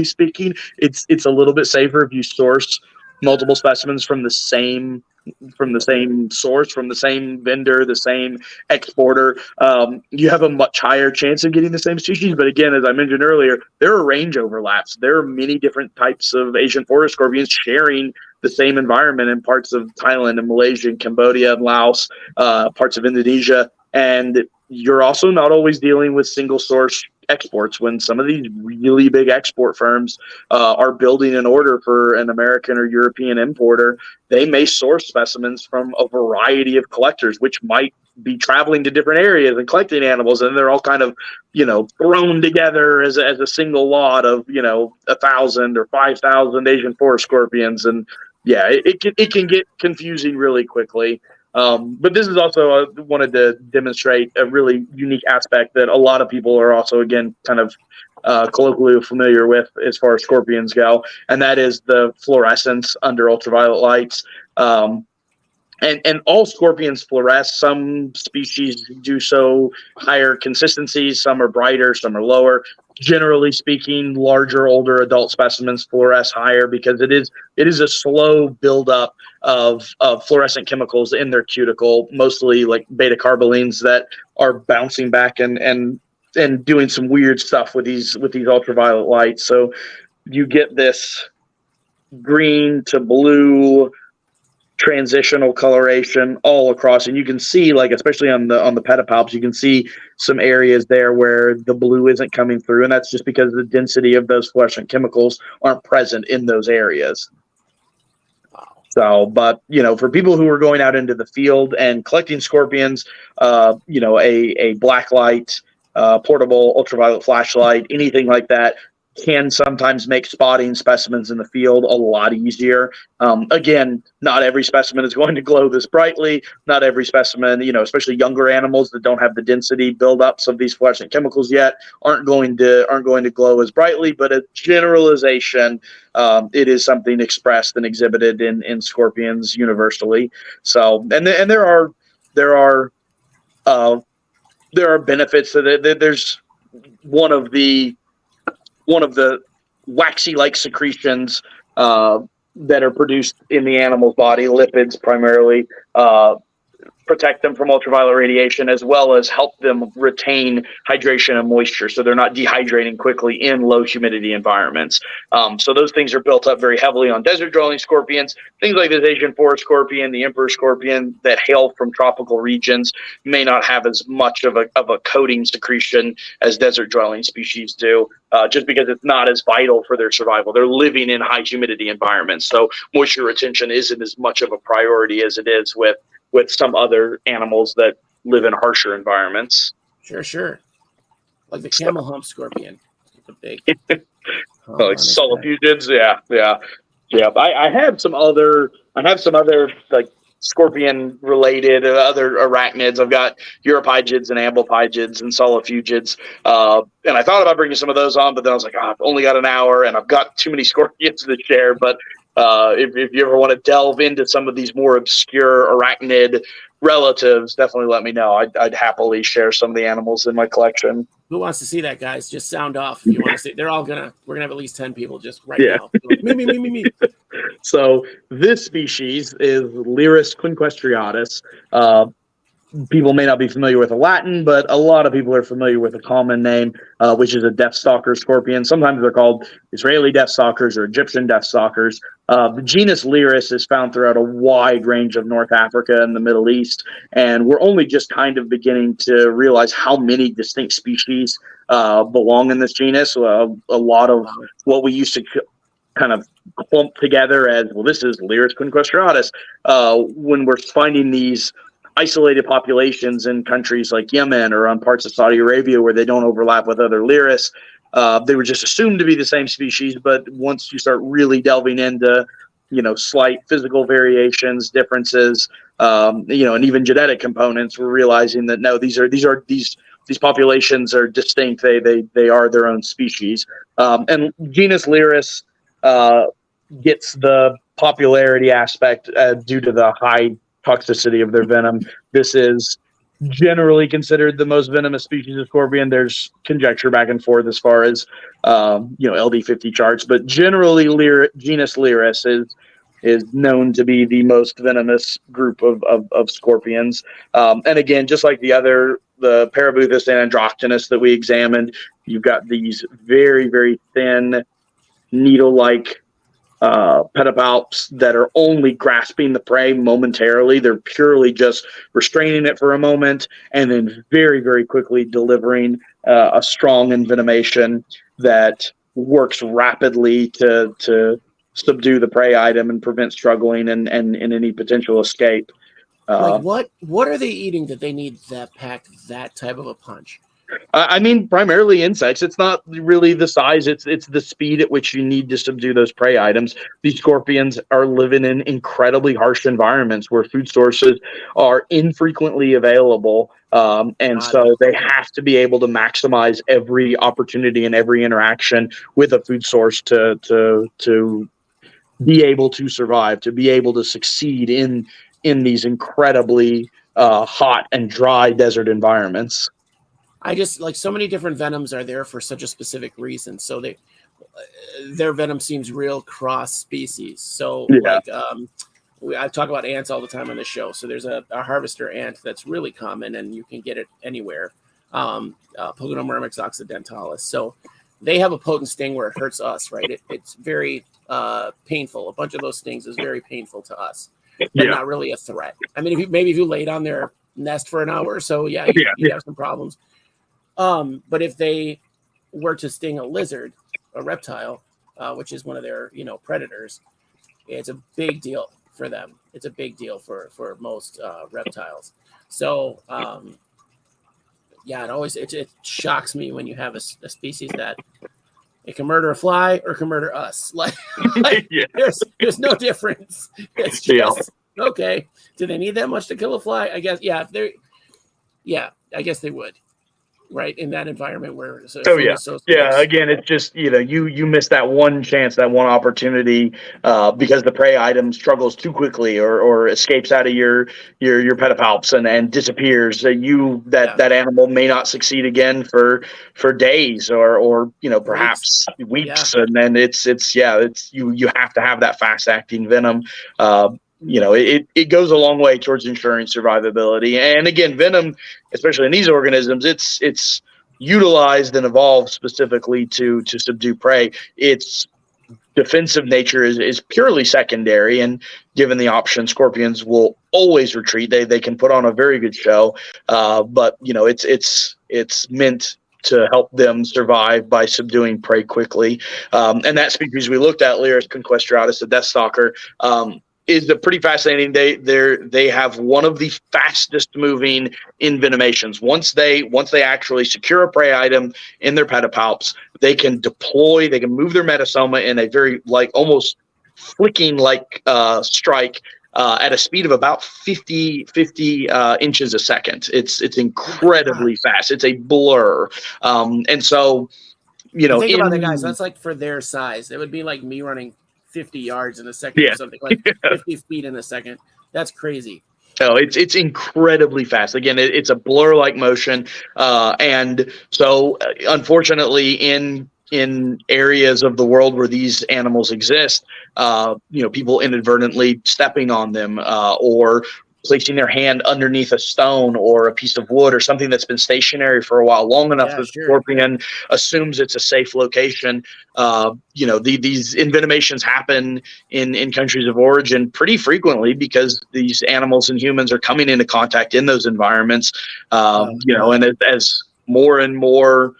S2: speaking, it's a little bit safer if you source multiple specimens from the same source, from the same vendor, the same exporter. You have a much higher chance of getting the same species. But again, as I mentioned earlier, there are range overlaps. There are many different types of Asian forest scorpions sharing the same environment in parts of Thailand and Malaysia and Cambodia and Laos, parts of Indonesia. And you're also not always dealing with single source exports. When some of these really big export firms are building an order for an American or European importer, they may source specimens from a variety of collectors, which might be traveling to different areas and collecting animals, and they're all kind of thrown together as a single lot of 1,000 or 5,000 Asian forest scorpions. And it can get confusing really quickly. But this is also wanted to demonstrate a really unique aspect that a lot of people are also, again, kind of colloquially familiar with as far as scorpions go, and that is the fluorescence under ultraviolet lights. And all scorpions fluoresce. Some species do so higher consistencies. Some are brighter, some are lower. Generally speaking, larger, older adult specimens fluoresce higher because it is a slow buildup of fluorescent chemicals in their cuticle, mostly like beta carbolines that are bouncing back and doing some weird stuff with these ultraviolet lights. So you get this green to blue transitional coloration all across, and you can see, like, especially on the pedipalps, you can see some areas there where the blue isn't coming through, and that's just because the density of those fluorescent chemicals aren't present in those areas. So, but for people who are going out into the field and collecting scorpions, a black light, portable ultraviolet flashlight, anything like that can sometimes make spotting specimens in the field a lot easier. Again, not every specimen is going to glow this brightly. Not every specimen, especially younger animals that don't have the density buildups of these fluorescent chemicals yet, aren't going to glow as brightly. But a generalization, it is something expressed and exhibited in scorpions universally. So, and there are benefits to it. There's one of the waxy-like secretions that are produced in the animal's body, lipids primarily, protect them from ultraviolet radiation, as well as help them retain hydration and moisture so they're not dehydrating quickly in low humidity environments. So those things are built up very heavily on desert dwelling scorpions. Things like this Asian forest scorpion, the emperor scorpion that hail from tropical regions may not have as much of a coating secretion as desert dwelling species do, just because it's not as vital for their survival. They're living in high humidity environments, so moisture retention isn't as much of a priority as it is with some other animals that live in harsher environments.
S1: Sure. Like the camel hump scorpion. The big
S2: like Soliphugids, yeah. I have some other like scorpion related other arachnids. I've got Europygids and Amblypygids and Soliphugids. And I thought about bringing some of those on, but then I was like, I've only got an hour and I've got too many scorpions to share. But if you ever want to delve into some of these more obscure arachnid relatives, definitely let me know. I'd happily share some of the animals in my collection.
S1: Who wants to see that, guys? Just sound off if you want to see. We're gonna have at least 10 people just now. Me.
S2: So this species is Lyrus quinquestriatus. People may not be familiar with the Latin, but a lot of people are familiar with a common name, which is a deathstalker scorpion. Sometimes they're called Israeli deathstalkers or Egyptian deathstalkers. The genus Lyrus is found throughout a wide range of North Africa and the Middle East, and we're only just kind of beginning to realize how many distinct species belong in this genus. A lot of what we used to kind of clump together as, well, this is Lyrus quinquestriatus, when we're finding these isolated populations in countries like Yemen or on parts of Saudi Arabia where they don't overlap with other Lyrus. They were just assumed to be the same species, but once you start really delving into, slight physical variations, differences, and even genetic components, we're realizing that no, these populations are distinct. They are their own species. And genus Lyrus gets the popularity aspect due to the high toxicity of their venom. This is generally considered the most venomous species of scorpion. There's conjecture back and forth as far as LD50 charts, but generally genus Lyrus is known to be the most venomous group of scorpions. And again, just like the Parabuthus and Androctonus that we examined, you've got these very, very thin needle-like pedipalps that are only grasping the prey momentarily. They're purely just restraining it for a moment and then very, very quickly delivering a strong envenomation that works rapidly to subdue the prey item and prevent struggling and any potential escape.
S1: What are they eating that they need that pack that type of a punch?
S2: I mean, primarily insects. It's not really the size. It's the speed at which you need to subdue those prey items. These scorpions are living in incredibly harsh environments where food sources are infrequently available. So they have to be able to maximize every opportunity and every interaction with a food source to be able to survive, to be able to succeed in these incredibly hot and dry desert environments.
S1: I just so many different venoms are there for such a specific reason. So their venom seems real cross species. So I talk about ants all the time on the show. So there's a harvester ant that's really common and you can get it anywhere. Pogonomyrmex occidentalis. So they have a potent sting where it hurts us, right? It's very painful. A bunch of those stings is very painful to us, but not really a threat. I mean, if you laid on their nest for an hour or so, you have some problems. But if they were to sting a lizard, a reptile, which is one of their, predators, it's a big deal for them. It's a big deal for most reptiles. So, it shocks me when you have a species that it can murder a fly or can murder us. There's no difference. It's just okay. Do they need that much to kill a fly? I guess. I guess they would. Right, in that environment where again, it's just you miss that one chance, that one opportunity because the prey item struggles too quickly or escapes out of your pedipalps and disappears. That animal may not succeed again for days or perhaps weeks, and then it's you have to have that fast acting venom.
S2: it goes a long way towards ensuring survivability. And again, venom, especially in these organisms, it's utilized and evolved specifically to subdue prey. Its defensive nature is purely secondary, and given the option, scorpions will always retreat. They can put on a very good show, but it's meant to help them survive by subduing prey quickly. And that species we looked at, Lyris conquestratus, the death stalker, is a pretty fascinating. They have one of the fastest moving envenomations. Once they actually secure a prey item in their pedipalps, they can move their metasoma in a very almost flicking strike at a speed of about 50 inches a second. It's incredibly fast. It's a blur. And so,
S1: think about that, guys. That's like for their size. It would be like me running 50 yards in a second or something, like 50 feet in a second. That's crazy.
S2: Oh, it's incredibly fast. Again, it's a blur-like motion. And so, unfortunately, in areas of the world where these animals exist, people inadvertently stepping on them or placing their hand underneath a stone or a piece of wood or something that's been stationary for a while, long enough that the scorpion assumes it's a safe location. These envenomations happen in countries of origin pretty frequently because these animals and humans are coming into contact in those environments. And as more and more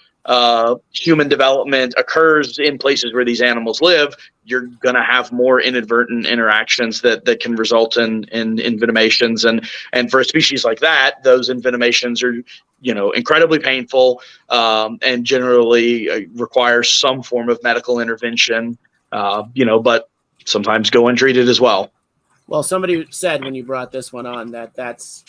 S2: human development occurs in places where these animals live, you're going to have more inadvertent interactions that can result in envenomations. And for a species like that, those envenomations are, incredibly painful and generally require some form of medical intervention, but sometimes go untreated as well.
S1: Well, somebody said when you brought this one on that's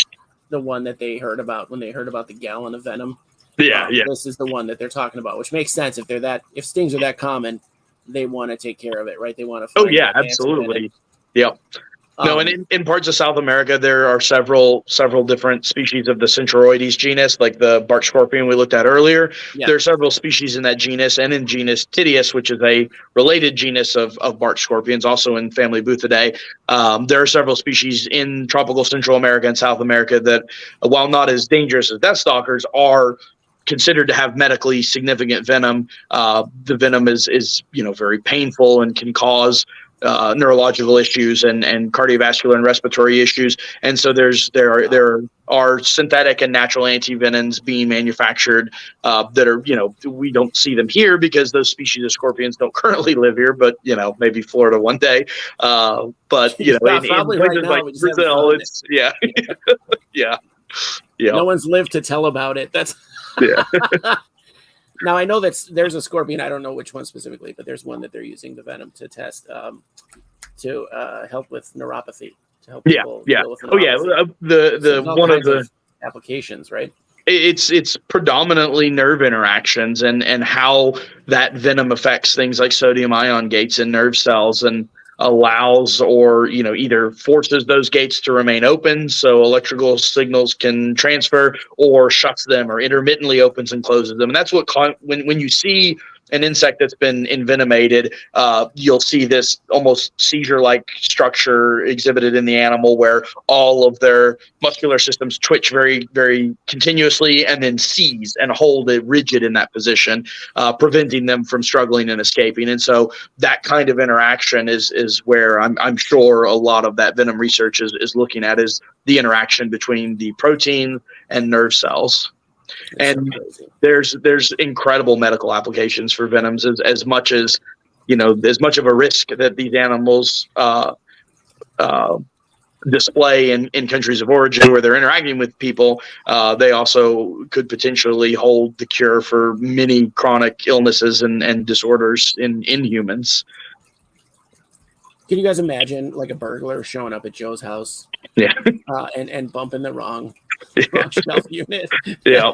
S1: the one that they heard about when they heard about the gallon of venom.
S2: Yeah.
S1: This is the one that they're talking about, which makes sense. If stings are that common, they want to take care of it, right? They want to.
S2: Oh yeah, absolutely. Yep. No, and in parts of South America, there are several different species of the Centauroides genus, like the bark scorpion we looked at earlier. Yeah. There are several species in that genus, and in genus Titius, which is a related genus of bark scorpions, also in family Buthidae. There are several species in tropical Central America and South America that, while not as dangerous as death stalkers, are considered to have medically significant venom. The venom is very painful and can cause neurological issues and cardiovascular and respiratory issues. And so there are synthetic and natural antivenoms being manufactured that are, we don't see them here because those species of scorpions don't currently live here, but maybe Florida one day. But in
S1: probably
S2: places
S1: right now,
S2: like Brazil, it's yeah.
S1: No one's lived to tell about it. That's Now I know that there's a scorpion. I don't know which one specifically, but there's one that they're using the venom to test to help with neuropathy. To help people deal with neuropathy.
S2: The one of the
S1: applications, right?
S2: It's predominantly nerve interactions and how that venom affects things like sodium ion gates in nerve cells and allows or either forces those gates to remain open so electrical signals can transfer, or shuts them or intermittently opens and closes them. And that's what when you see an insect that's been envenomated, you'll see this almost seizure-like structure exhibited in the animal where all of their muscular systems twitch very, very continuously and then seize and hold it rigid in that position, preventing them from struggling and escaping. And so that kind of interaction is where I'm sure a lot of that venom research is looking at, is the interaction between the protein and nerve cells. And there's incredible medical applications for venoms, as much as as much of a risk that these animals display in countries of origin where they're interacting with people. They also could potentially hold the cure for many chronic illnesses and disorders in humans.
S1: Can you guys imagine like a burglar showing up at Joe's house?
S2: Yeah.
S1: And bumping the wrong shelf unit.
S2: Yeah.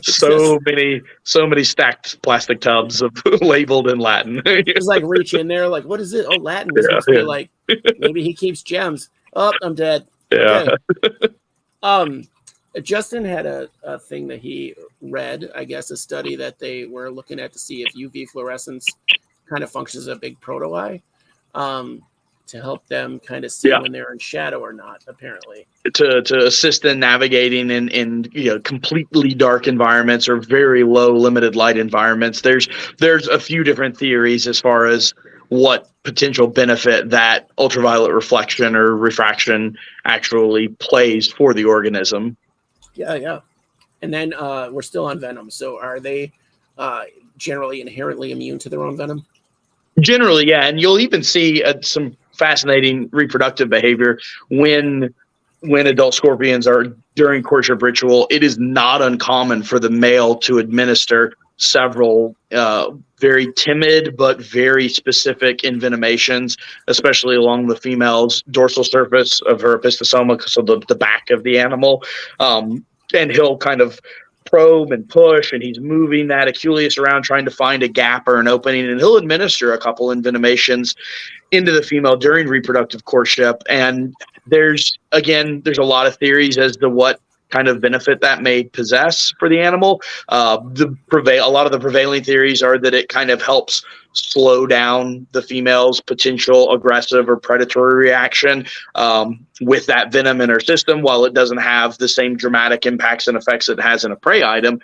S2: so many stacked plastic tubs of labeled in Latin.
S1: Just like reach in there, like, what is it? Oh, Latin. This must be like, maybe he keeps gems. Oh, I'm dead.
S2: Yeah.
S1: Okay. Justin had a thing that he read, I guess, a study that they were looking at to see if UV fluorescence kind of functions as a big proto-eye. to help them kind of see
S2: Yeah.
S1: when they're in shadow or not, apparently.
S2: To assist in navigating in completely dark environments or very low limited light environments. There's a few different theories as far as what potential benefit that ultraviolet reflection or refraction actually plays for the organism.
S1: Yeah. And then we're still on venom. So are they generally inherently immune to their own venom?
S2: Generally, yeah. And you'll even see some fascinating reproductive behavior when adult scorpions are during courtship ritual. It is not uncommon for the male to administer several very timid but very specific envenomations, especially along the female's dorsal surface of her opistosoma, so the back of the animal. And he'll kind of probe and push, and he's moving that aculeus around trying to find a gap or an opening, and he'll administer a couple envenomations into the female during reproductive courtship. And there's a lot of theories as to what kind of benefit that may possess for the animal. A lot of the prevailing theories are that it kind of helps slow down the female's potential aggressive or predatory reaction with that venom in her system. While it doesn't have the same dramatic impacts and effects it has in a prey item,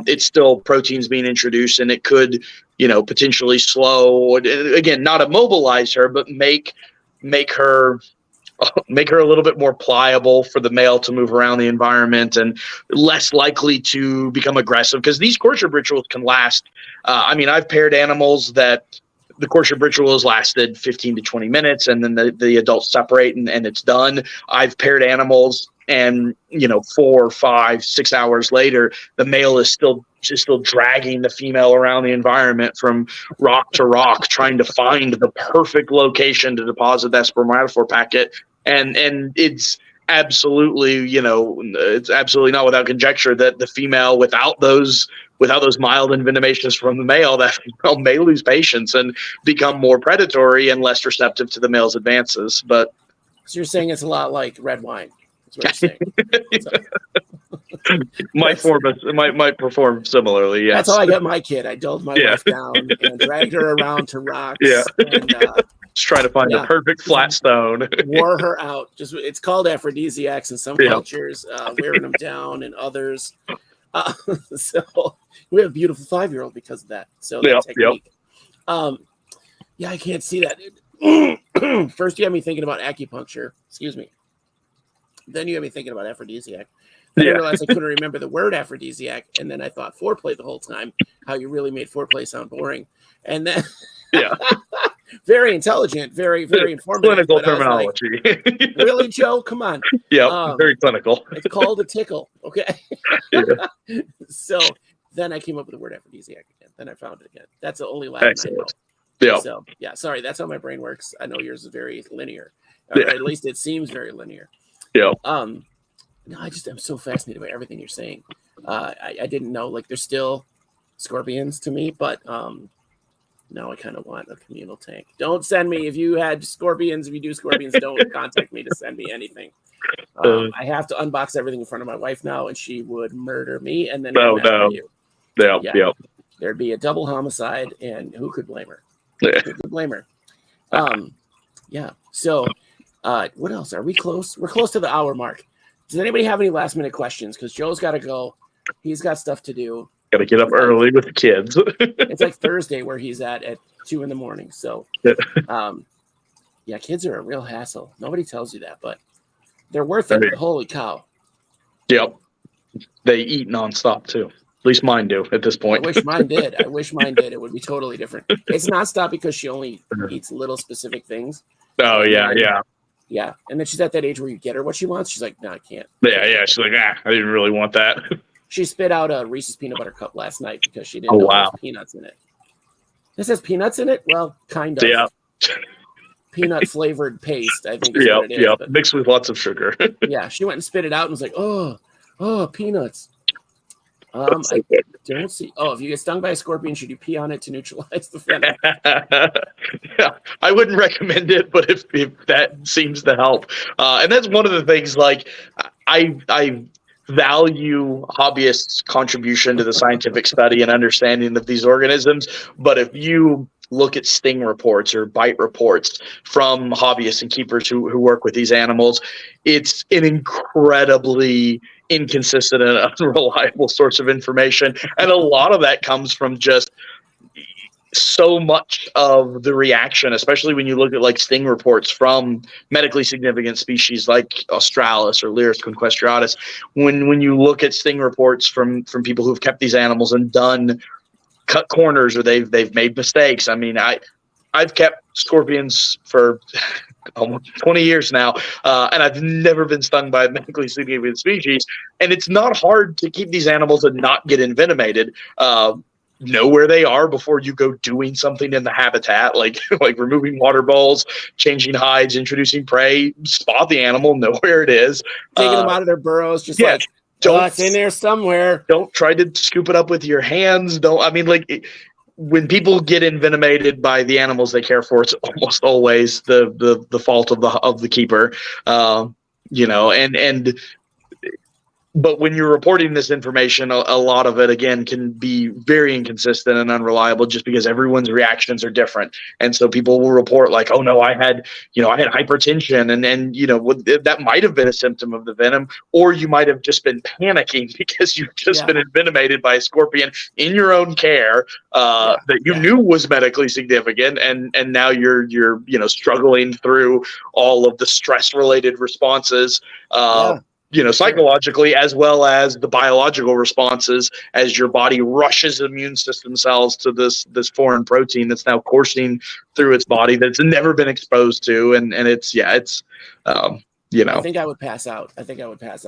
S2: it's still proteins being introduced, and it could, potentially slow, again, not immobilize her, but make her a little bit more pliable for the male to move around the environment and less likely to become aggressive, because these courtship rituals can last. I've paired animals that the courtship ritual has lasted 15 to 20 minutes, and then the adults separate and it's done. I've paired animals, and 4, 5, 6 hours later, the male is still dragging the female around the environment from rock to rock, trying to find the perfect location to deposit that spermatophore packet. And it's absolutely, it's absolutely not without conjecture that the female, without those mild envenomations from the male, that female may lose patience and become more predatory and less receptive to the male's advances. But
S1: so you're saying it's a lot like red wine. That's what you're saying.
S2: might perform similarly. Yes.
S1: That's how I got my kid. I dulled my wife down and dragged her around to rocks.
S2: Yeah.
S1: And,
S2: just trying to find the perfect flat stone.
S1: Wore her out. It's called aphrodisiacs in some cultures, wearing them down in others. So we have a beautiful 5-year-old because of that. So that technique. I can't see that. First, you had me thinking about acupuncture. Excuse me. Then you had me thinking about aphrodisiac. Then I realized I couldn't remember the word aphrodisiac, and then I thought foreplay the whole time. How you really made foreplay sound boring, and then very intelligent, very very informative.
S2: Clinical terminology.
S1: Like, really, Joe? Come on.
S2: Yeah, very clinical.
S1: It's called a tickle. Okay. So then I came up with the word aphrodisiac again. Then I found it again. That's the only Latin I know.
S2: Yeah.
S1: So sorry, that's how my brain works. I know yours is very linear, or at least it seems very linear.
S2: Yeah.
S1: No, I'm so fascinated by everything you're saying. I didn't know, like, there's still scorpions to me, but now I kind of want a communal tank. Don't send me if you had scorpions. If you do scorpions, don't contact me to send me anything. I have to unbox everything in front of my wife now, and she would murder me. And then you.
S2: Yeah.
S1: There'd be a double homicide, and who could blame her?
S2: Yeah.
S1: Who could blame her? So, what else? Are we close? We're close to the hour mark. Does anybody have any last minute questions? Because Joe's got to go. He's got stuff to do.
S2: Got to get up early with the kids.
S1: It's like Thursday where he's at 2 a.m. So, kids are a real hassle. Nobody tells you that, but they're worth it. Holy cow.
S2: Yep. They eat nonstop too. At least mine do at this point.
S1: I wish mine did. It would be totally different. It's nonstop because she only eats little specific things.
S2: Oh, yeah.
S1: Yeah. And then she's at that age where you get her what she wants. She's like, no, I can't.
S2: Yeah. She's like, I didn't really want that.
S1: She spit out a Reese's peanut butter cup last night because she didn't know there was peanuts in it. This has peanuts in it? Well, kind of. Yeah. Peanut flavored paste, I think is what it is.
S2: Yeah, mixed with lots of sugar.
S1: Yeah, she went and spit it out and was like, oh, peanuts. I don't see. Oh, if you get stung by a scorpion, should you pee on it to neutralize the venom?
S2: Yeah, I wouldn't recommend it, but if that seems to help, and that's one of the things. Like, I value hobbyists' contribution to the scientific study and understanding of these organisms. But if you look at sting reports or bite reports from hobbyists and keepers who work with these animals, it's an incredibly inconsistent and unreliable source of information. And a lot of that comes from just so much of the reaction, especially when you look at like sting reports from medically significant species like Australis or Lyris conquestratus. When you look at sting reports from people who've kept these animals and done cut corners, or they've made mistakes. I mean, I've kept scorpions for almost 20 years now, and I've never been stung by a medically significant species. And it's not hard to keep these animals and not get envenomated. Know where they are before you go doing something in the habitat, like removing water bowls, changing hides, introducing prey. Spot the animal, know where it is,
S1: taking them out of their burrows, just like, it's in there somewhere. Don't
S2: try to scoop it up with your hands. When people get envenomated by the animals they care for, it's almost always the fault of the keeper. But when you're reporting this information, a lot of it, again, can be very inconsistent and unreliable just because everyone's reactions are different. And so people will report like, oh, no, I had hypertension. And that might have been a symptom of the venom, or you might have just been panicking because you've just been envenomated by a scorpion in your own care that you knew was medically significant. And now you're struggling through all of the stress related responses. Psychologically, as well as the biological responses, as your body rushes immune system cells to this foreign protein that's now coursing through its body that it's never been exposed to, and I
S1: think I would pass out.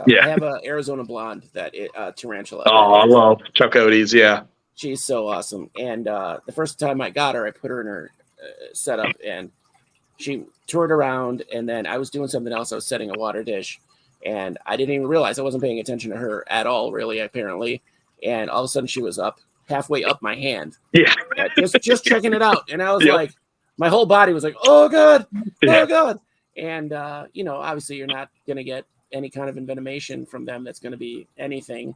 S2: Yeah.
S1: I have an Arizona blonde tarantula.
S2: Oh, I love Chocodes. Yeah,
S1: she's so awesome. And the first time I got her, I put her in her setup, and she toured around. And then I was doing something else. I was setting a water dish. And I didn't even realize I wasn't paying attention to her at all, really, apparently. And all of a sudden she was halfway up my hand.
S2: Yeah.
S1: Just checking it out. And I was like, my whole body was like, oh, God. Oh, God. And, obviously you're not going to get any kind of envenomation from them that's going to be anything,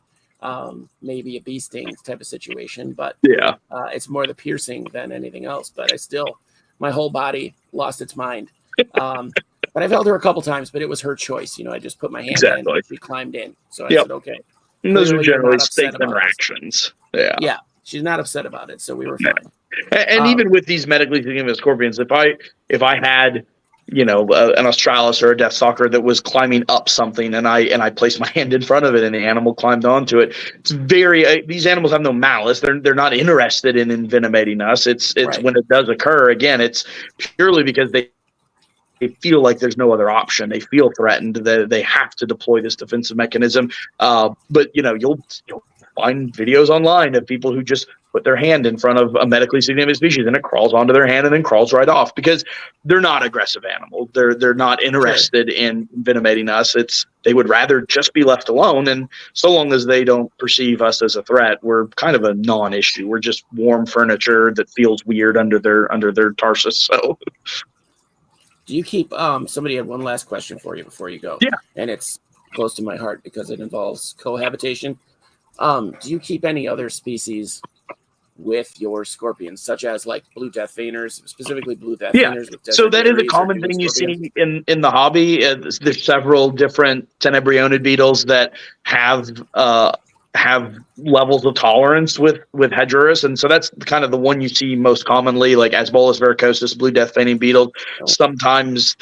S1: maybe a bee sting type of situation. But it's more the piercing than anything else. But my whole body lost its mind. But I've held her a couple times, but it was her choice. I just put my hand in and she climbed in. So I said, okay.
S2: And those are generally safe interactions. Yeah.
S1: Yeah. She's not upset about it. So we were fine.
S2: And even with these medically significant scorpions, if I had, an Australis or a death stalker that was climbing up something and I placed my hand in front of it and the animal climbed onto it, it's these animals have no malice. They're not interested in envenomating us. It's right. When it does occur, again, it's purely because they feel like there's no other option. They feel threatened. They have to deploy this defensive mechanism. But you'll find videos online of people who just put their hand in front of a medically significant species and it crawls onto their hand and then crawls right off because they're not aggressive animals. They're not interested in envenomating us. They would rather just be left alone. And so long as they don't perceive us as a threat, we're kind of a non-issue. We're just warm furniture that feels weird under their tarsus. So.
S1: Do you keep somebody had one last question for you before you go?
S2: Yeah.
S1: And it's close to my heart because it involves cohabitation. Do you keep any other species with your scorpions, such as like blue death veiners, specifically blue death veiners? With
S2: so that is a common thing you see in the hobby. There's several different tenebrionid beetles that have levels of tolerance with Hedgerus, and so that's kind of the one you see most commonly, like Asbolus verrucosus, blue death feigning beetles. Sometimes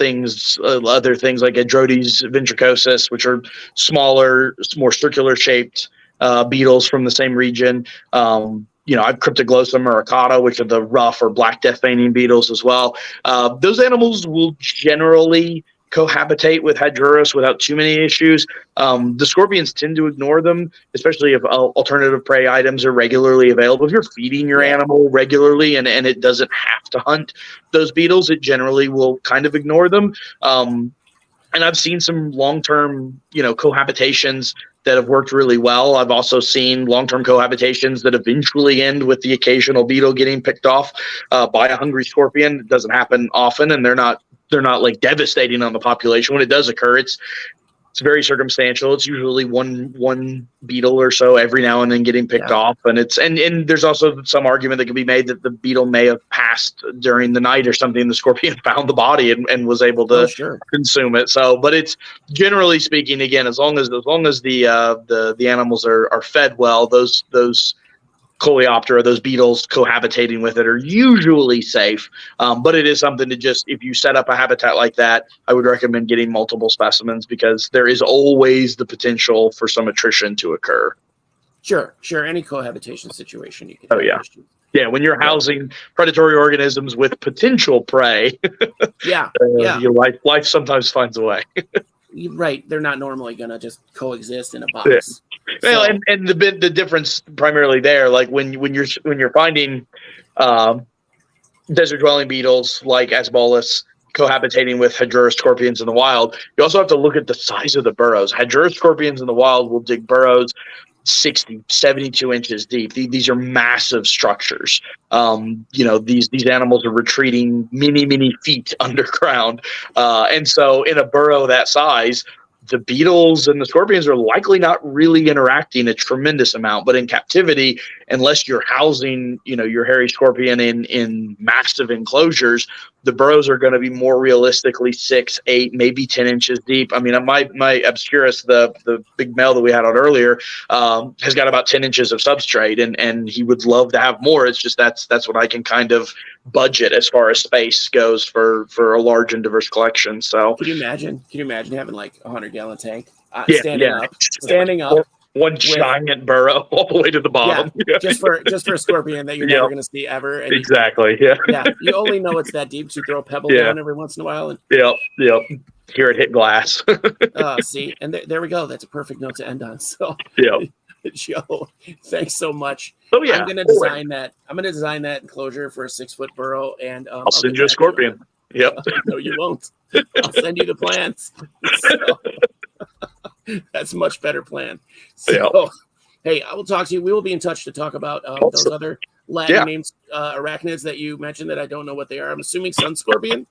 S2: other things like Adrodes ventricosus, which are smaller, more circular shaped beetles from the same region. I've Cryptoglossum auricata, which are the rough or black death feigning beetles as well. Those animals will generally cohabitate with Hedgerus without too many issues. The scorpions tend to ignore them, especially if alternative prey items are regularly available. If you're feeding your animal regularly and it doesn't have to hunt those beetles, it generally will kind of ignore them. And I've seen some long-term, cohabitations that have worked really well. I've also seen long-term cohabitations that eventually end with the occasional beetle getting picked off by a hungry scorpion. It doesn't happen often, and they're not like devastating on the population. When it does occur, it's It's very circumstantial. It's usually one beetle or so every now and then getting picked off, and and there's also some argument that can be made that the beetle may have passed during the night or something. The scorpion found the body and was able to consume it. So, but it's generally speaking, again, as long as the animals are fed well, those coleoptera, those beetles cohabitating with it, are usually safe. But it is something to just, if you set up a habitat like that, I would recommend getting multiple specimens, because there is always the potential for some attrition to occur.
S1: Sure. Any cohabitation situation you can.
S2: Oh yeah. Yeah, when you're housing predatory organisms with potential prey, your life sometimes finds a way.
S1: Right, they're not normally gonna just coexist in a box.
S2: Well, and the difference primarily there, like when you're finding desert dwelling beetles like Asbolus cohabitating with Hydrurus scorpions in the wild, you also have to look at the size of the burrows. Hydrurus scorpions in the wild will dig burrows 60, 72 inches deep. These are massive structures. These animals are retreating many feet underground. And so in a burrow that size, the beetles and the scorpions are likely not really interacting a tremendous amount. But in captivity, unless you're housing, your hairy scorpion in massive enclosures, the burrows are going to be more realistically 6, 8, maybe 10 inches deep. I mean, my Obscurus, the big male that we had on earlier, has got about 10 inches of substrate, and he would love to have more. It's just that's what I can kind of budget as far as space goes for a large and diverse collection. So
S1: can you imagine having like a 100-gallon tank
S2: standing up. One giant burrow all the way to the bottom.
S1: Yeah, just for a scorpion that you're never going to see ever. And
S2: exactly. Yeah.
S1: You only know it's that deep. So you throw a pebble down every once in a while. And
S2: Yep. Hear it hit glass.
S1: See, and there we go. That's a perfect note to end on. So, Joe, thanks so much.
S2: Oh yeah.
S1: I'm going to design that. I'm going to design that enclosure for a 6-foot burrow, and
S2: I'll send you a scorpion. Yep.
S1: No, you won't. I'll send you the plans. That's a much better plan. So, hey, I will talk to you. We will be in touch to talk about those other Latin names, arachnids that you mentioned that I don't know what they are. I'm assuming sun scorpion.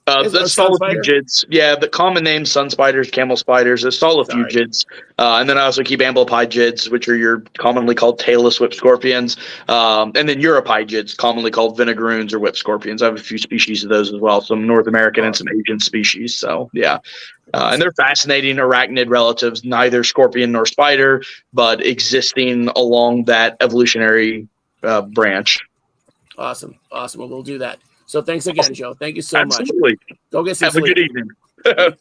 S2: The stolofugids. Yeah, the common names: sun spiders, camel spiders, the stolofugids. And then I also keep amblypygids, which are your commonly called tailless whip scorpions. And then europygids, commonly called vinegaroons or whip scorpions. I have a few species of those as well, some North American and some Asian species. So, yeah. And they're fascinating arachnid relatives, neither scorpion nor spider, but existing along that evolutionary branch.
S1: Awesome. Well, we'll do that. So thanks again, Joe. Thank you so much. Go get some
S2: sleep. Have a good evening.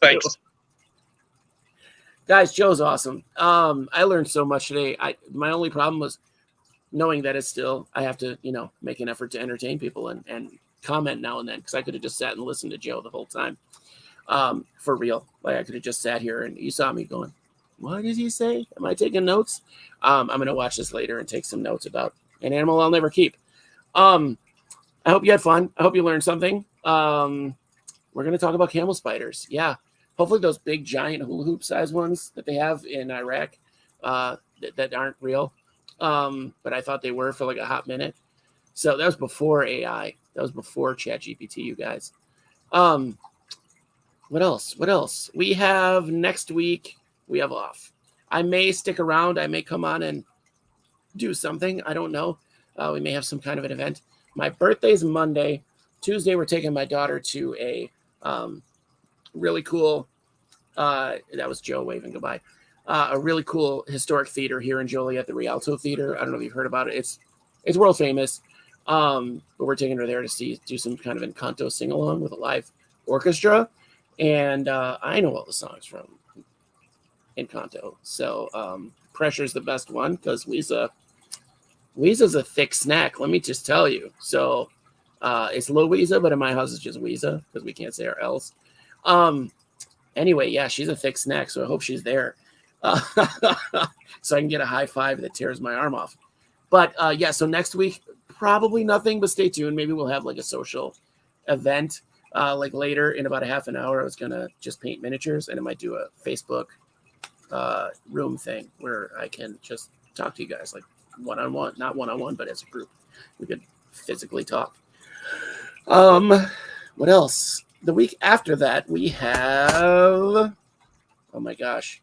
S2: Thanks.
S1: Guys, Joe's awesome. I learned so much today. My only problem was knowing that I have to, make an effort to entertain people and comment now and then, because I could have just sat and listened to Joe the whole time. For real. Like, I could have just sat here and you saw me going, what did he say? Am I taking notes? I'm going to watch this later and take some notes about an animal I'll never keep. I hope you had fun. I hope you learned something. We're going to talk about camel spiders. Yeah. Hopefully those big giant hula hoop size ones that they have in Iraq that aren't real. But I thought they were for like a hot minute. So that was before AI. That was before ChatGPT, you guys. What else? We have next week. We have off. I may stick around. I may come on and do something. I don't know. We may have some kind of an event. My birthday's Monday. Tuesday, we're taking my daughter to a really cool, that was Joe waving goodbye, a really cool historic theater here in Joliet, the Rialto Theater. I don't know if you've heard about it. It's world famous, but we're taking her there to do some kind of Encanto sing-along with a live orchestra. And I know all the songs from Encanto. So Pressure's the best one because Weeza's a thick snack, let me just tell you. So it's Louisa, but in my house it's just Weeza because we can't say our L's. Anyway, yeah, she's a thick snack, so I hope she's there. So I can get a high five that tears my arm off. But so next week, probably nothing, but stay tuned. Maybe we'll have like a social event like later in about a half an hour. I was going to just paint miniatures, and I might do a Facebook room thing where I can just talk to you guys like one-on-one, not one-on-one, but as a group. We could physically talk. What else? The week after that, we have Oh my gosh.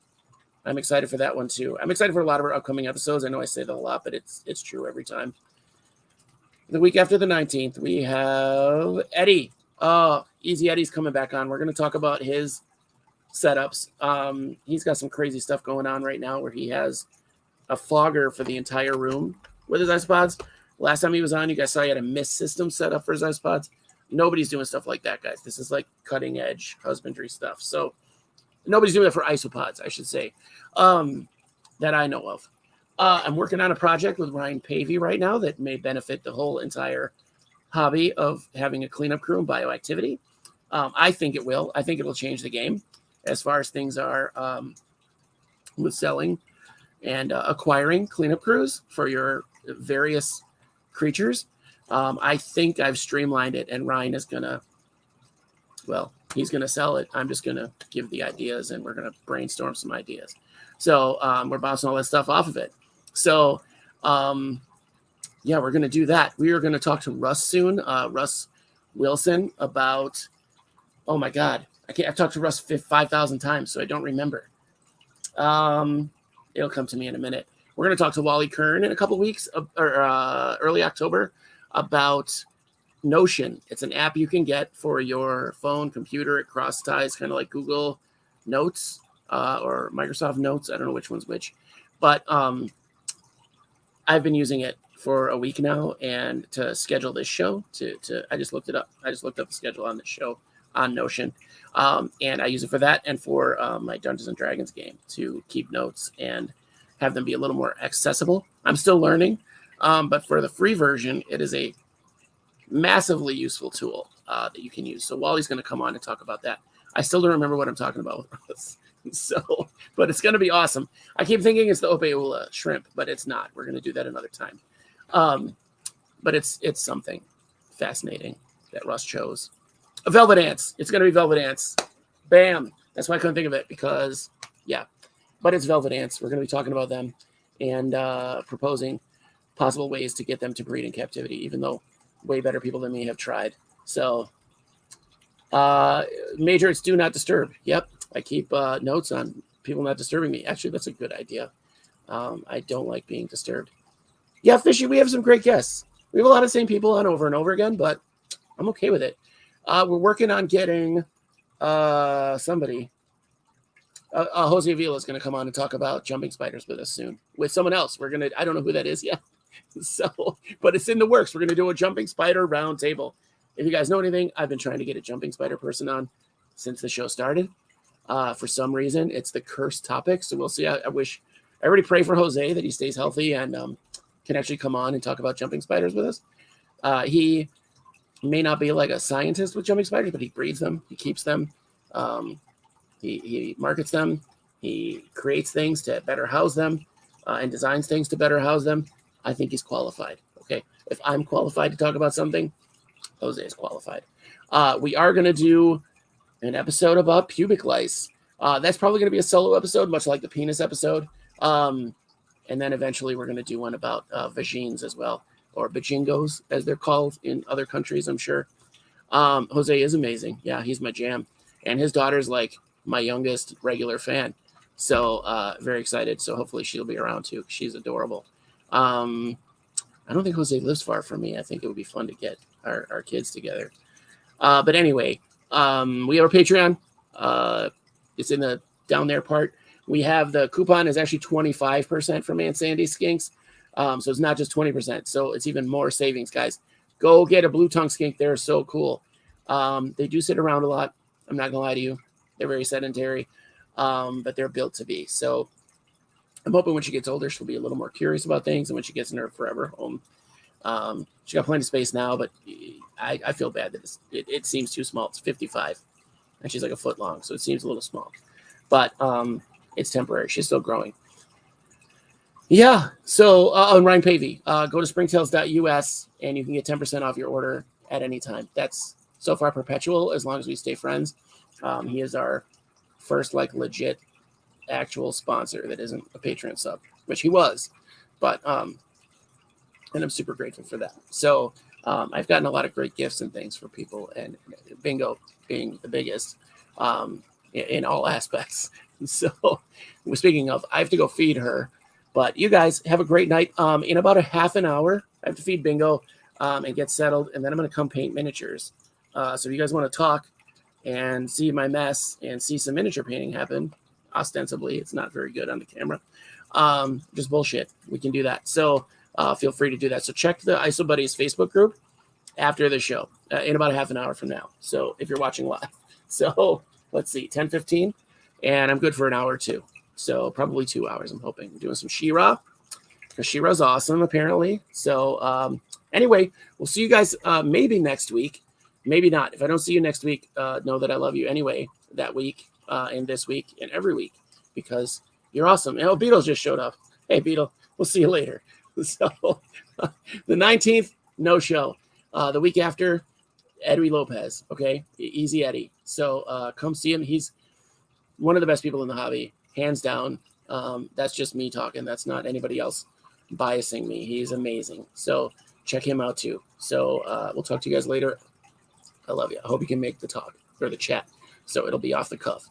S1: I'm excited for that one too. I'm excited for a lot of our upcoming episodes. I know I say that a lot, but it's true every time. The week after the 19th, we have Eddie. Easy Eddie's coming back on. We're going to talk about his setups. He's got some crazy stuff going on right now where he has a fogger for the entire room with his iPods. Last time he was on, you guys saw he had a mist system set up for his iPods. Nobody's doing stuff like that, guys. This is like cutting edge husbandry stuff. So nobody's doing that for isopods, I should say, that I know of. I'm working on a project with Ryan Pavey right now that may benefit the whole entire hobby of having a cleanup crew and bioactivity. I think it will. I think it will change the game as far as things are with selling and acquiring cleanup crews for your various creatures. I think I've streamlined it, and Ryan is going to, well, he's going to sell it. I'm just going to give the ideas, and we're going to brainstorm some ideas. So we're bouncing all that stuff off of it. So, yeah, we're going to do that. We are going to talk to Russ soon, Russ Wilson, about, oh, my God. I've talked to Russ 5,000 times, so I don't remember. It'll come to me in a minute. We're going to talk to Wally Kern in a couple weeks, or early October, about Notion. It's an app you can get for your phone, computer. It cross ties kind of like Google Notes or Microsoft Notes. I don't know which one's which, but I've been using it for a week now, and to schedule this show, I just looked it up. I just looked up the schedule on the show on Notion, and I use it for that and for my Dungeons and Dragons game to keep notes and have them be a little more accessible. I'm still learning, but for the free version, it is a massively useful tool that you can use. So Wally's going to come on and talk about that. I still don't remember what I'm talking about with Russ. So, but it's going to be awesome. I keep thinking it's the Opeula shrimp, but it's not. We're going to do that another time. But it's something fascinating that Russ chose. A Velvet Ants. It's going to be Velvet Ants. Bam. That's why I couldn't think of it, because, yeah. But it's Velvet Ants. We're going to be talking about them and proposing possible ways to get them to breed in captivity, even though way better people than me have tried. So, Major, it's do not disturb. Yep. I keep notes on people not disturbing me. Actually, that's a good idea. I don't like being disturbed. Yeah, Fishy, we have some great guests. We have a lot of the same people on over and over again, but I'm okay with it. We're working on getting somebody. Jose Avila is going to come on and talk about jumping spiders with us soon. With someone else. I don't know who that is yet. So, but it's in the works. We're going to do a jumping spider round table. If you guys know anything, I've been trying to get a jumping spider person on since the show started. For some reason, it's the cursed topic. So we'll see. I wish everybody pray for Jose that he stays healthy and can actually come on and talk about jumping spiders with us. He may not be like a scientist with jumping spiders, but he breeds them. He keeps them. He markets them. He creates things to better house them and designs things to better house them. I think he's qualified. Okay. If I'm qualified to talk about something, Jose is qualified. We are going to do an episode about pubic lice. That's probably going to be a solo episode, much like the penis episode. And then eventually we're going to do one about vagines as well, or bajingos, as they're called in other countries, I'm sure. Jose is amazing. Yeah, he's my jam. And his daughter's like my youngest regular fan. So very excited. So hopefully she'll be around too. She's adorable. I don't think Jose lives far from me. I think it would be fun to get our kids together. But anyway, we have our Patreon. It's in the down there part. We have the coupon is actually 25% from Aunt Sandy Skinks. So it's not just 20%. So it's even more savings, guys. Go get a blue tongue skink. They're so cool. They do sit around a lot. I'm not going to lie to you. They're very sedentary, but they're built to be. So I'm hoping when she gets older, she'll be a little more curious about things. And when she gets in her forever home, she got plenty of space now, but I feel bad that it seems too small. It's 55 and she's like a foot long. So it seems a little small, but it's temporary. She's still growing. Yeah. So on Ryan Pavey, go to springtails.us and you can get 10% off your order at any time. That's so far perpetual as long as we stay friends. He is our first like legit actual sponsor that isn't a Patreon sub, which he was, but and I'm super grateful for that. So I've gotten a lot of great gifts and things for people, and Bingo being the biggest. in all aspects. So speaking of, I have to go feed her, but you guys have a great night. In about a half an hour, I have to feed Bingo and get settled, and then I'm going to come paint miniatures. So if you guys want to talk and see my mess and see some miniature painting happen, ostensibly, it's not very good on the camera. Just bullshit. We can do that. So feel free to do that. So check the ISO Buddies Facebook group after the show in about a half an hour from now. So if you're watching live. So let's see, 10:15, and I'm good for an hour or two. So probably 2 hours, I'm hoping. I'm doing some She-Ra, because She-Ra's awesome, apparently. So anyway, we'll see you guys maybe next week. Maybe not. If I don't see you next week, know that I love you anyway that week and this week and every week, because you're awesome. And Beetle just showed up. Hey, Beetle, we'll see you later. So the 19th, no show. The week after, Eddie Lopez, okay? Easy Eddie. So come see him. He's one of the best people in the hobby, hands down. That's just me talking. That's not anybody else biasing me. He's amazing. So check him out too. So we'll talk to you guys later. I love you. I hope you can make the talk or the chat. So it'll be off the cuff.